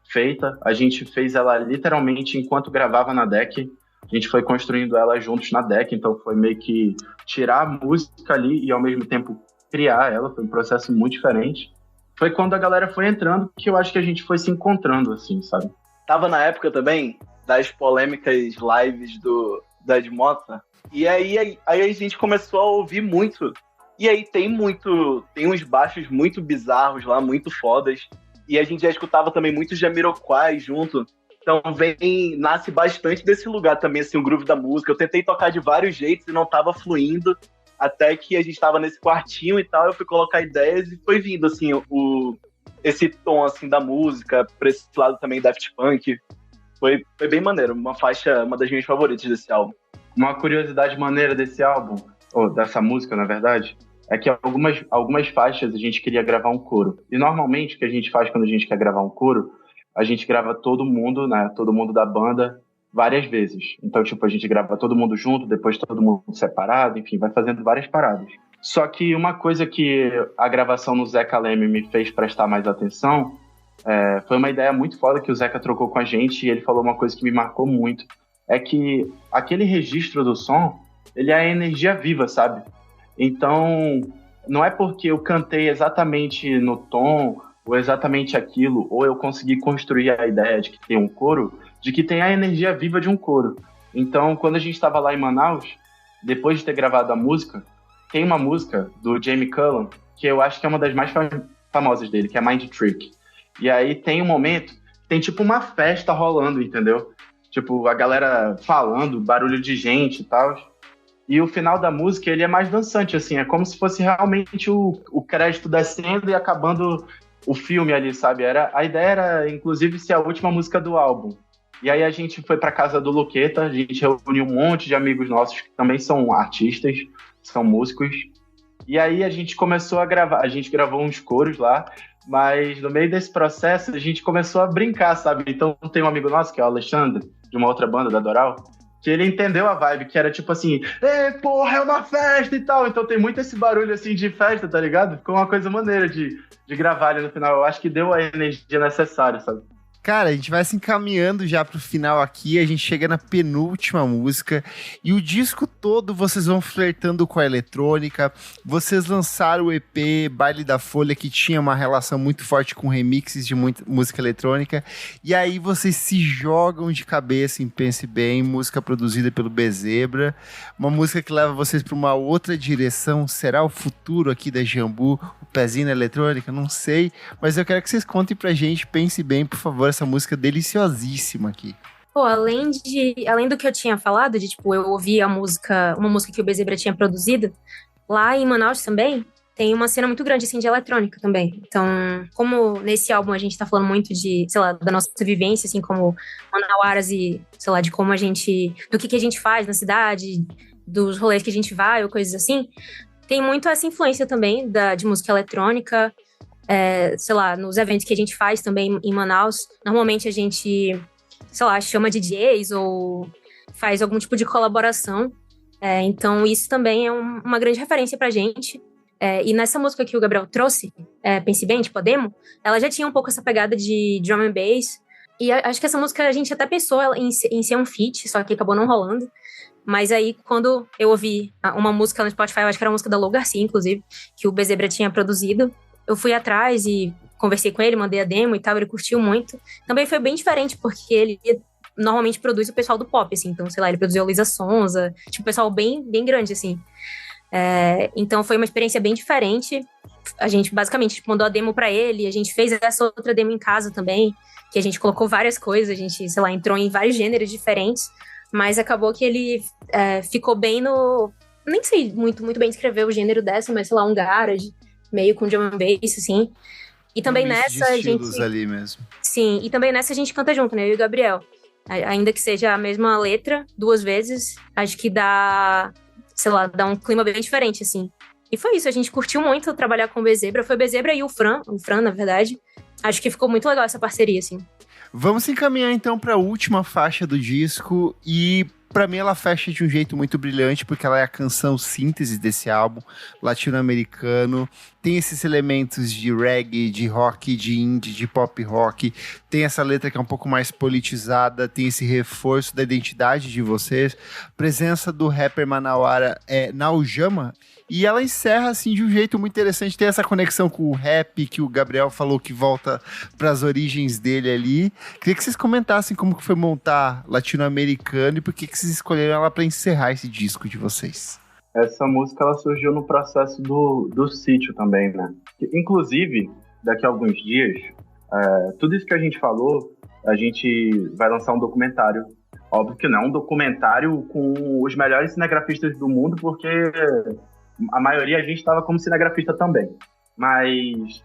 feita, a gente fez ela literalmente enquanto gravava na deck, a gente foi construindo ela juntos na deck, então foi meio que tirar a música ali e ao mesmo tempo criar ela, foi um processo muito diferente. Foi quando a galera foi entrando que eu acho que a gente foi se encontrando, assim, sabe? Tava na época também das polêmicas lives da Edmota, e aí a gente começou a ouvir muito, e aí tem uns baixos muito bizarros lá, muito fodas. E a gente já escutava também muito Jamiroquai junto. Então nasce bastante desse lugar também, assim, o groove da música. Eu tentei tocar de vários jeitos e não tava fluindo. Até que a gente tava nesse quartinho e tal, eu fui colocar ideias e foi vindo, assim, esse tom, assim, da música, pra esse lado também Daft Punk. Foi bem maneiro, uma das minhas favoritas desse álbum. Uma curiosidade maneira desse álbum, ou dessa música, na verdade, é que algumas faixas a gente queria gravar um coro. E normalmente o que a gente faz quando a gente quer gravar um coro, a gente grava todo mundo, né? Todo mundo da banda várias vezes. Então, tipo, a gente grava todo mundo junto, depois todo mundo separado, enfim, vai fazendo várias paradas. Só que uma coisa que a gravação no Zeca Leme me fez prestar mais atenção foi uma ideia muito foda que o Zeca trocou com a gente e ele falou uma coisa que me marcou muito. É que aquele registro do som, ele é a energia viva, sabe? Então, não é porque eu cantei exatamente no tom ou exatamente aquilo, ou eu consegui construir a ideia de que tem um coro, de que tem a energia viva de um coro. Então, quando a gente estava lá em Manaus, depois de ter gravado a música, tem uma música do Jamie Cullum, que eu acho que é uma das mais famosas dele, que é Mind Trick. E aí tem um momento, tem tipo uma festa rolando, entendeu? Tipo, a galera falando, barulho de gente e tal. E o final da música, ele é mais dançante, assim, é como se fosse realmente o crédito descendo e acabando o filme ali, sabe? A ideia era, inclusive, ser a última música do álbum. E aí a gente foi pra casa do Luqueta, a gente reuniu um monte de amigos nossos que também são artistas, são músicos. E aí a gente começou a gravar, a gente gravou uns coros lá, mas no meio desse processo a gente começou a brincar, sabe? Então tem um amigo nosso, que é o Alexandre, de uma outra banda, da Doral, que ele entendeu a vibe, que era tipo assim, porra, é uma festa e tal. Então tem muito esse barulho assim de festa, tá ligado? Ficou uma coisa maneira de gravar ali no final. Eu acho que deu a energia necessária, sabe? Cara, a gente vai se encaminhando já pro final aqui, a gente chega na penúltima música e o disco todo vocês vão flertando com a eletrônica, vocês lançaram o EP Baile da Folha, que tinha uma relação muito forte com remixes de música eletrônica, e aí vocês se jogam de cabeça em Pense Bem, música produzida pelo Bezebra, uma música que leva vocês para uma outra direção. Será o futuro aqui da Jambu, o pezinho na eletrônica? Não sei, mas eu quero que vocês contem pra gente, Pense Bem, por favor, essa música deliciosíssima aqui. Pô, além do que eu tinha falado, de tipo, eu ouvi uma música que o Bezebra tinha produzido, lá em Manaus também, tem uma cena muito grande, assim, de eletrônica também. Então, como nesse álbum a gente tá falando muito de, sei lá, da nossa vivência, assim, como manauaras e, sei lá, de como a gente, do que a gente faz na cidade, dos rolês que a gente vai, ou coisas assim, tem muito essa influência também de música eletrônica. Sei lá, nos eventos que a gente faz também em Manaus, normalmente a gente, sei lá, chama DJs ou faz algum tipo de colaboração. Então isso também é uma grande referência pra gente. E nessa música que o Gabriel trouxe, Pense Bem, tipo a demo, ela já tinha um pouco essa pegada de drum and bass. E acho que essa música a gente até pensou em ser um feat, só que acabou não rolando. Mas aí, quando eu ouvi uma música no Spotify, eu acho que era a música da Lou Garcia, inclusive, que o Bezebra tinha produzido, eu fui atrás e conversei com ele, mandei a demo e tal, ele curtiu muito. Também foi bem diferente, porque ele normalmente produz o pessoal do pop, assim. Então, sei lá, ele produziu a Luísa Sonza, tipo, um pessoal bem, bem grande, assim. Então, foi uma experiência bem diferente. A gente, basicamente, mandou a demo pra ele, a gente fez essa outra demo em casa também, que a gente colocou várias coisas, a gente, sei lá, entrou em vários gêneros diferentes, mas acabou que ele ficou bem no... Nem sei muito bem descrever o gênero dessa, mas, sei lá, um garage, meio com drum and bass, assim. E também nessa a gente... ali mesmo. Sim, e também nessa a gente canta junto, né? Eu e o Gabriel. Ainda que seja a mesma letra, 2 vezes, acho que dá, sei lá, dá um clima bem diferente, assim. E foi isso, a gente curtiu muito trabalhar com o Bezebra. Foi o Bezebra e o Fran, na verdade. Acho que ficou muito legal essa parceria, assim. Vamos encaminhar então para a última faixa do disco e para mim ela fecha de um jeito muito brilhante porque ela é a canção síntese desse álbum latino-americano, tem esses elementos de reggae, de rock, de indie, de pop rock, tem essa letra que é um pouco mais politizada, tem esse reforço da identidade de vocês, presença do rapper manauara Naujama, e ela encerra assim de um jeito muito interessante, tem essa conexão com o rap que o Gabriel falou que volta para as origens dele ali. Queria que vocês comentassem como que foi montar Latino-Americano e por que vocês escolheram ela para encerrar esse disco de vocês. Essa música ela surgiu no processo do sítio também, né? Inclusive, daqui a alguns dias, tudo isso que a gente falou, a gente vai lançar um documentário. Óbvio que não é um documentário com os melhores cinegrafistas do mundo, porque a maioria a gente estava como cinegrafista também. Mas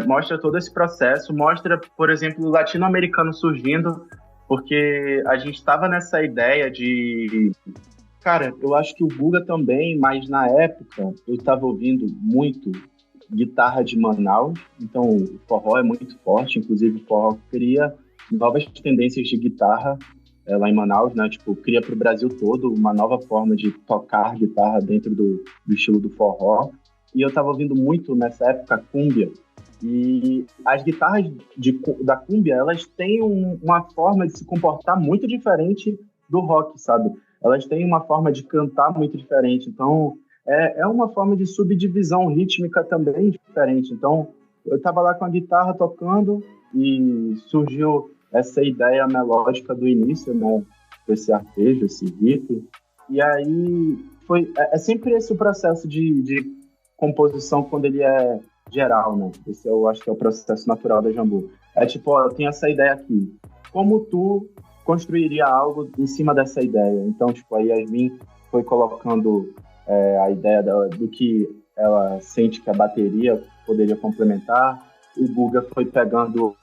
mostra todo esse processo, mostra, por exemplo, o latino-americano surgindo, porque a gente estava nessa ideia de... Cara, eu acho que o Guga também, mas na época eu estava ouvindo muito guitarra de Manaus, então o forró é muito forte, inclusive o forró cria novas tendências de guitarra lá em Manaus, né? Tipo, cria para o Brasil todo uma nova forma de tocar guitarra dentro do estilo do forró. E eu estava ouvindo muito nessa época cúmbia. E as guitarras da cúmbia, elas têm uma forma de se comportar muito diferente do rock, sabe? Elas têm uma forma de cantar muito diferente. Então, é uma forma de subdivisão rítmica também diferente. Então, eu tava lá com a guitarra tocando e surgiu essa ideia melódica do início, né? Esse arpejo, esse riff. E aí é sempre esse o processo de composição quando ele é geral, né? Esse eu acho que é o processo natural da Jambu. É tipo, ó, eu tenho essa ideia aqui. Como tu construiria algo em cima dessa ideia? Então, tipo, a Yasmin foi colocando a ideia do que ela sente que a bateria poderia complementar. O Guga foi pegando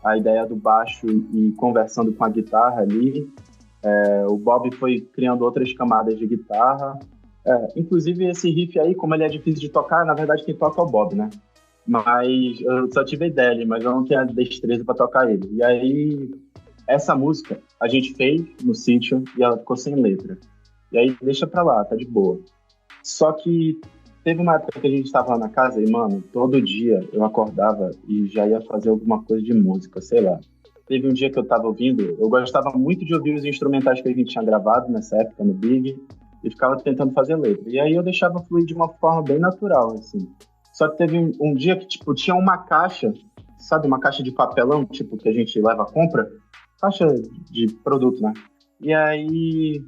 a ideia do baixo e conversando com a guitarra ali. O Bob foi criando outras camadas de guitarra. Inclusive, esse riff aí, como ele é difícil de tocar, na verdade quem toca é o Bob, né? Mas eu só tive a ideia ali, mas eu não tenho a destreza para tocar ele. E aí, essa música a gente fez no sítio e ela ficou sem letra. E aí, deixa pra lá, tá de boa. Só que teve uma época que a gente estava lá na casa e, mano, todo dia eu acordava e já ia fazer alguma coisa de música, sei lá. Teve um dia que eu tava ouvindo, eu gostava muito de ouvir os instrumentais que a gente tinha gravado nessa época no Big e ficava tentando fazer letra. E aí eu deixava fluir de uma forma bem natural, assim. Só que teve um dia que, tipo, tinha uma caixa, sabe, uma caixa de papelão, tipo, que a gente leva a compra, caixa de produto, né? E aí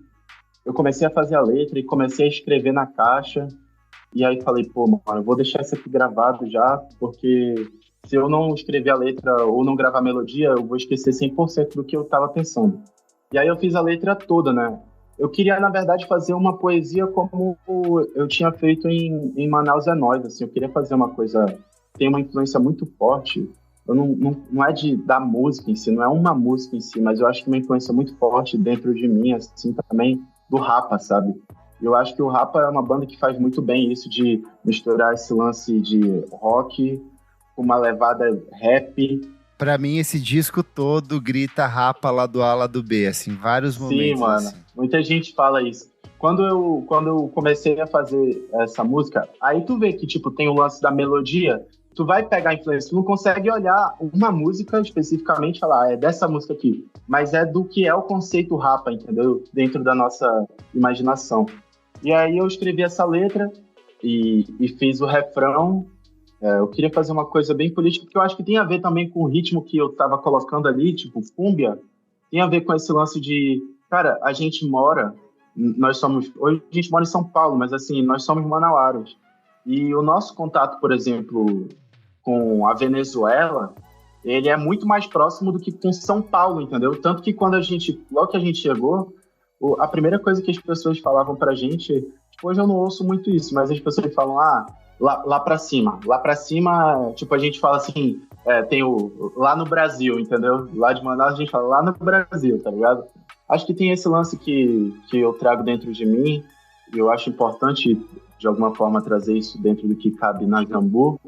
eu comecei a fazer a letra e comecei a escrever na caixa. E aí falei, pô, mano, eu vou deixar isso aqui gravado já, porque se eu não escrever a letra ou não gravar a melodia, eu vou esquecer 100% do que eu tava pensando. E aí eu fiz a letra toda, né? Eu queria, na verdade, fazer uma poesia como eu tinha feito em Manaus é Nós, assim. Eu queria fazer uma coisa que tem uma influência muito forte. Eu não é da música em si, não é uma música em si, mas eu acho que uma influência muito forte dentro de mim, assim, também do Rapa, sabe? Eu acho que o Rapa é uma banda que faz muito bem isso de misturar esse lance de rock com uma levada rap. Pra mim, esse disco todo grita Rapa lá do A, lá do B, assim, vários momentos. Sim, mano. Assim. Muita gente fala isso. Quando eu comecei a fazer essa música, aí tu vê que, tipo, tem o lance da melodia, tu vai pegar a influência, tu não consegue olhar uma música especificamente e falar, é dessa música aqui, mas é do que é o conceito Rapa, entendeu? Dentro da nossa imaginação. E aí eu escrevi essa letra e fiz o refrão. Eu queria fazer uma coisa bem política, porque eu acho que tem a ver também com o ritmo que eu tava colocando ali, tipo, fúmbia, tem a ver com esse lance de, cara, a gente mora, hoje a gente mora em São Paulo, mas assim, nós somos manauaros. E o nosso contato, por exemplo, com a Venezuela, ele é muito mais próximo do que com São Paulo, entendeu? Tanto que logo que a gente chegou, a primeira coisa que as pessoas falavam pra gente, tipo, hoje eu não ouço muito isso, mas as pessoas falam, lá pra cima. Lá pra cima, tipo, a gente fala assim, tem lá no Brasil, entendeu? Lá de Manaus a gente fala lá no Brasil, tá ligado? Acho que tem esse lance que eu trago dentro de mim, e eu acho importante, de alguma forma, trazer isso dentro do que cabe na Jambu,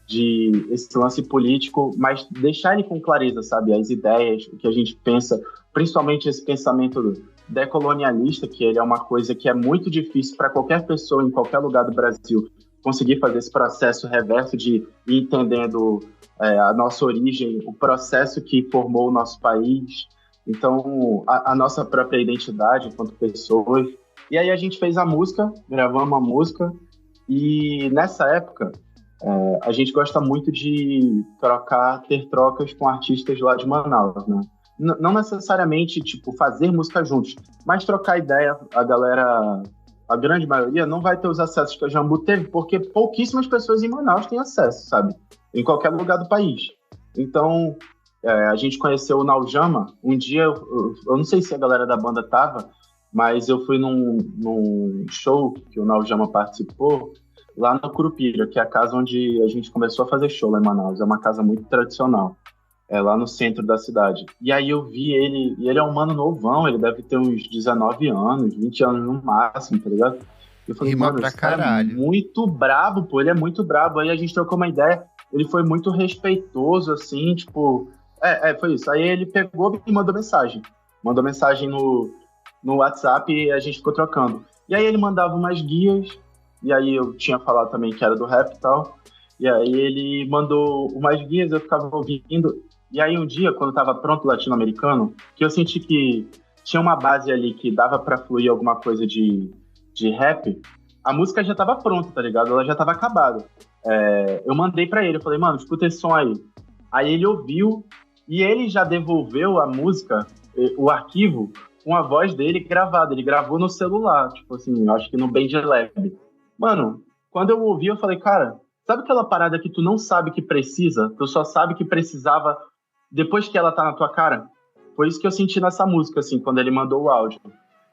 de esse lance político, mas deixar ele com clareza, sabe? As ideias, o que a gente pensa, principalmente esse pensamento decolonialista, que ele é uma coisa que é muito difícil para qualquer pessoa em qualquer lugar do Brasil conseguir fazer esse processo reverso de ir entendendo a nossa origem, o processo que formou o nosso país, então a nossa própria identidade enquanto pessoas. E aí a gente fez a música, gravamos a música, e nessa época a gente gosta muito de ter trocas com artistas lá de Manaus, né? Não necessariamente, tipo, fazer música juntos, mas trocar ideia. A galera, a grande maioria, não vai ter os acessos que a Jambu teve, porque pouquíssimas pessoas em Manaus têm acesso, sabe? Em qualquer lugar do país. Então, a gente conheceu o Naljama. Um dia, eu não sei se a galera da banda tava, mas eu fui num show que o Naljama participou, lá no Curupira, que é a casa onde a gente começou a fazer show lá em Manaus. É uma casa muito tradicional. Lá no centro da cidade. E aí eu vi ele, e ele é um mano novão, ele deve ter uns 19 anos, 20 anos no máximo, tá ligado? Eu falei, mano, esse cara é muito brabo, pô, ele é muito brabo. Aí a gente trocou uma ideia, ele foi muito respeitoso, assim, tipo... foi isso. Aí ele pegou e mandou mensagem. Mandou mensagem no WhatsApp e a gente ficou trocando. E aí ele mandava umas guias, e aí eu tinha falado também que era do rap e tal, e aí ele mandou umas guias, eu ficava ouvindo. E aí um dia, quando estava pronto o latino-americano, que eu senti que tinha uma base ali que dava para fluir alguma coisa de rap, a música já tava pronta, tá ligado? Ela já tava acabada. Eu mandei pra ele, eu falei, mano, escuta esse som aí. Aí ele ouviu e ele já devolveu a música, o arquivo, com a voz dele gravada. Ele gravou no celular, tipo assim, eu acho que no BandLab. Mano, quando eu ouvi, eu falei, cara, sabe aquela parada que tu não sabe que precisa? Tu só sabe que precisava depois que ela tá na tua cara? Foi isso que eu senti nessa música, assim, quando ele mandou o áudio.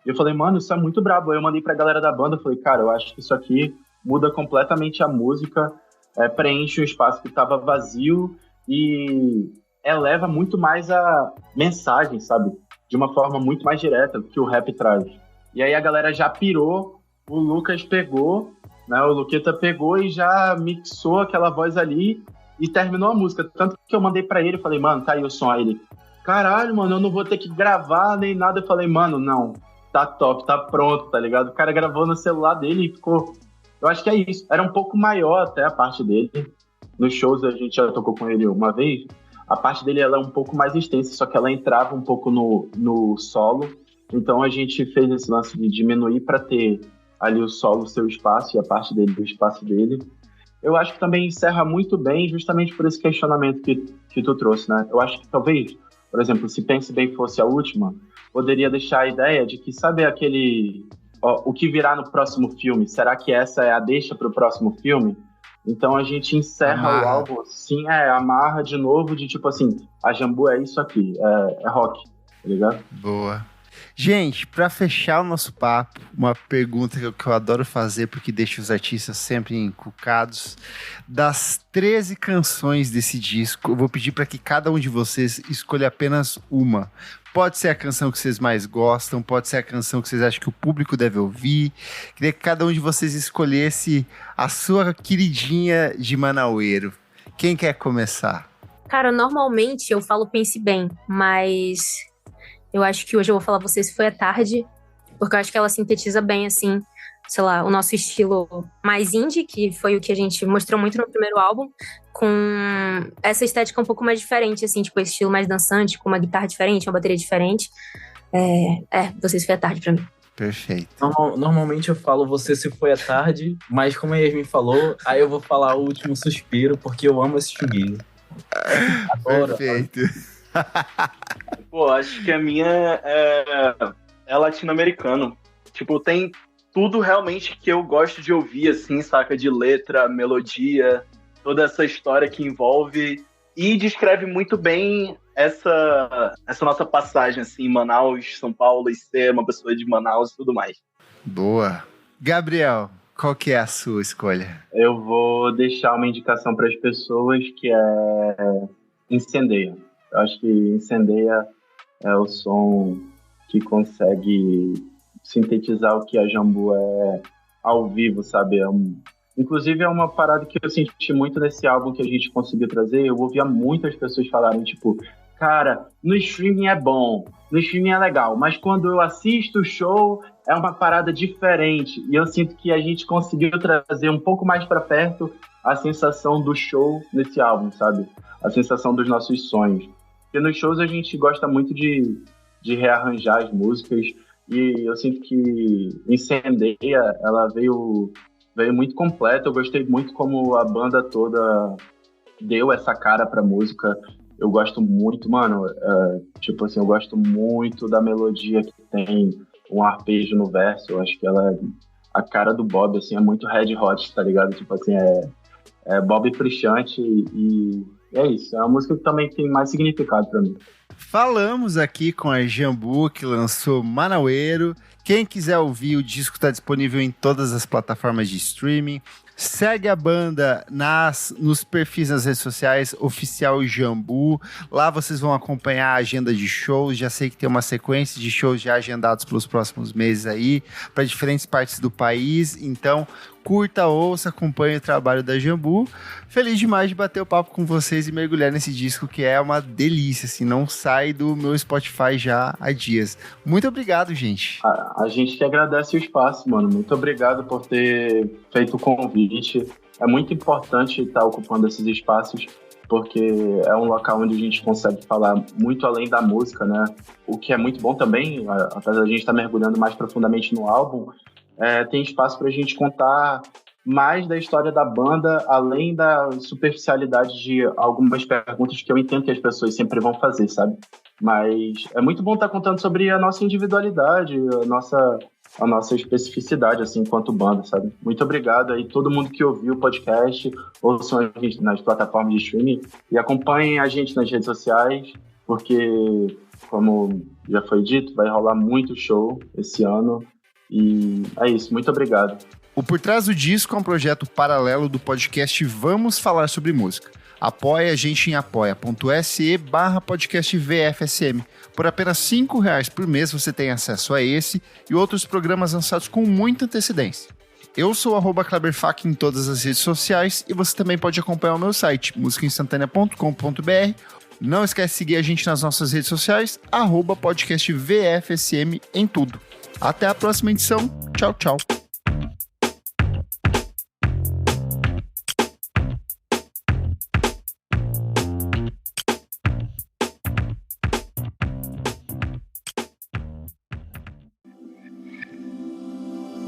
E eu falei, mano, isso é muito brabo. Aí eu mandei pra galera da banda, eu falei, cara, eu acho que isso aqui muda completamente a música, preenche um espaço que tava vazio e eleva muito mais a mensagem, sabe? De uma forma muito mais direta que o rap traz. E aí a galera já pirou, o Lucas pegou, né? O Luqueta pegou e já mixou aquela voz ali e terminou a música. Tanto que eu mandei pra ele, falei, mano, tá aí o som. Aí ele, caralho, mano, eu não vou ter que gravar nem nada. Eu falei, mano, não, tá top, tá pronto, tá ligado? O cara gravou no celular dele e ficou... Eu acho que é isso. Era um pouco maior até a parte dele. Nos shows a gente já tocou com ele uma vez. A parte dele ela é um pouco mais extensa, só que ela entrava um pouco no solo. Então a gente fez esse lance de diminuir para ter ali o solo, seu espaço, e a parte dele, o espaço dele. Eu acho que também encerra muito bem justamente por esse questionamento que tu trouxe, né? Eu acho que talvez, por exemplo, se Pense Bem fosse a última, poderia deixar a ideia de que, sabe aquele... o que virá no próximo filme? Será que essa é a deixa para o próximo filme? Então a gente encerra o álbum, sim, amarra de novo, de tipo assim, a Jambu é isso aqui, é rock, tá ligado? Boa. Gente, pra fechar o nosso papo, uma pergunta que eu adoro fazer, porque deixa os artistas sempre encucados. Das 13 canções desse disco, eu vou pedir para que cada um de vocês escolha apenas uma. Pode ser a canção que vocês mais gostam, pode ser a canção que vocês acham que o público deve ouvir. Queria que cada um de vocês escolhesse a sua queridinha de Manaueiro. Quem quer começar? Cara, normalmente eu falo Pense Bem, mas eu acho que hoje eu vou falar Você Se Foi à Tarde, porque eu acho que ela sintetiza bem, assim, sei lá, o nosso estilo mais indie, que foi o que a gente mostrou muito no primeiro álbum, com essa estética um pouco mais diferente, assim, tipo, esse estilo mais dançante, com uma guitarra diferente, uma bateria diferente. Você Se Foi à Tarde pra mim. Perfeito. Normalmente eu falo Você Se Foi à Tarde, mas como a Yasmin falou, aí eu vou falar O Último Suspiro, porque eu amo esse shoegaze. Adoro. Perfeito. Pô, acho que a minha é latino-americano. Tipo, tem tudo realmente que eu gosto de ouvir, assim, saca? De letra, melodia, toda essa história que envolve e descreve muito bem essa nossa passagem, assim, Manaus, São Paulo, e ser uma pessoa de Manaus e tudo mais. Boa. Gabriel, qual que é a sua escolha? Eu vou deixar uma indicação para as pessoas que é Incendeia. Eu acho que Incendeia é o som que consegue sintetizar o que a Jambu é ao vivo, sabe? Inclusive é uma parada que eu senti muito nesse álbum que a gente conseguiu trazer. Eu ouvia muitas pessoas falarem, tipo, cara, no streaming é bom, no streaming é legal, mas quando eu assisto o show é uma parada diferente. E eu sinto que a gente conseguiu trazer um pouco mais para perto a sensação do show nesse álbum, sabe? A sensação dos nossos sonhos. Porque nos shows a gente gosta muito de rearranjar as músicas, e eu sinto que Incendeia, ela veio muito completa. Eu gostei muito como a banda toda deu essa cara pra música. Eu gosto muito, mano, tipo assim, eu gosto muito da melodia que tem um arpejo no verso. Eu acho que ela é a cara do Bob, assim, é muito Red Hot, tá ligado? Tipo assim, é Bob Frusciante e é isso. É uma música que também tem mais significado pra mim. Falamos aqui com a Jambu, que lançou Manaueiro. Quem quiser ouvir, o disco está disponível em todas as plataformas de streaming. Segue a banda nos perfis nas redes sociais, Oficial Jambu. Lá vocês vão acompanhar a agenda de shows. Já sei que tem uma sequência de shows já agendados pelos próximos meses aí, para diferentes partes do país. Então, curta, ouça, acompanhe o trabalho da Jambu. Feliz demais de bater o papo com vocês e mergulhar nesse disco que é uma delícia, assim, não sai do meu Spotify já há dias. Muito obrigado, gente. A gente que agradece o espaço, mano. Muito obrigado por ter feito o convite. É muito importante estar ocupando esses espaços, porque é um local onde a gente consegue falar muito além da música, né? O que é muito bom também, apesar de a gente estar mergulhando mais profundamente no álbum, tem espaço para a gente contar mais da história da banda, além da superficialidade de algumas perguntas que eu entendo que as pessoas sempre vão fazer, sabe? Mas é muito bom estar contando sobre a nossa individualidade, a nossa especificidade, assim, enquanto banda, sabe? Muito obrigado aí, todo mundo que ouviu o podcast, ouçam a gente nas plataformas de streaming e acompanhem a gente nas redes sociais, porque, como já foi dito, vai rolar muito show esse ano. E é isso, muito obrigado. O Por Trás do Disco é um projeto paralelo do podcast Vamos Falar Sobre Música. Apoie a gente em apoia.se/podcast VFSM. Por apenas R$5 por mês você tem acesso a esse e outros programas lançados com muita antecedência. Eu sou @KleberFac em todas as redes sociais e você também pode acompanhar o meu site, musicainstantanea.com.br. Não esquece de seguir a gente nas nossas redes sociais, @podcast VFSM em tudo. Até a próxima edição. Tchau, tchau.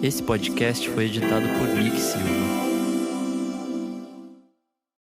Esse podcast foi editado por Nick Silva.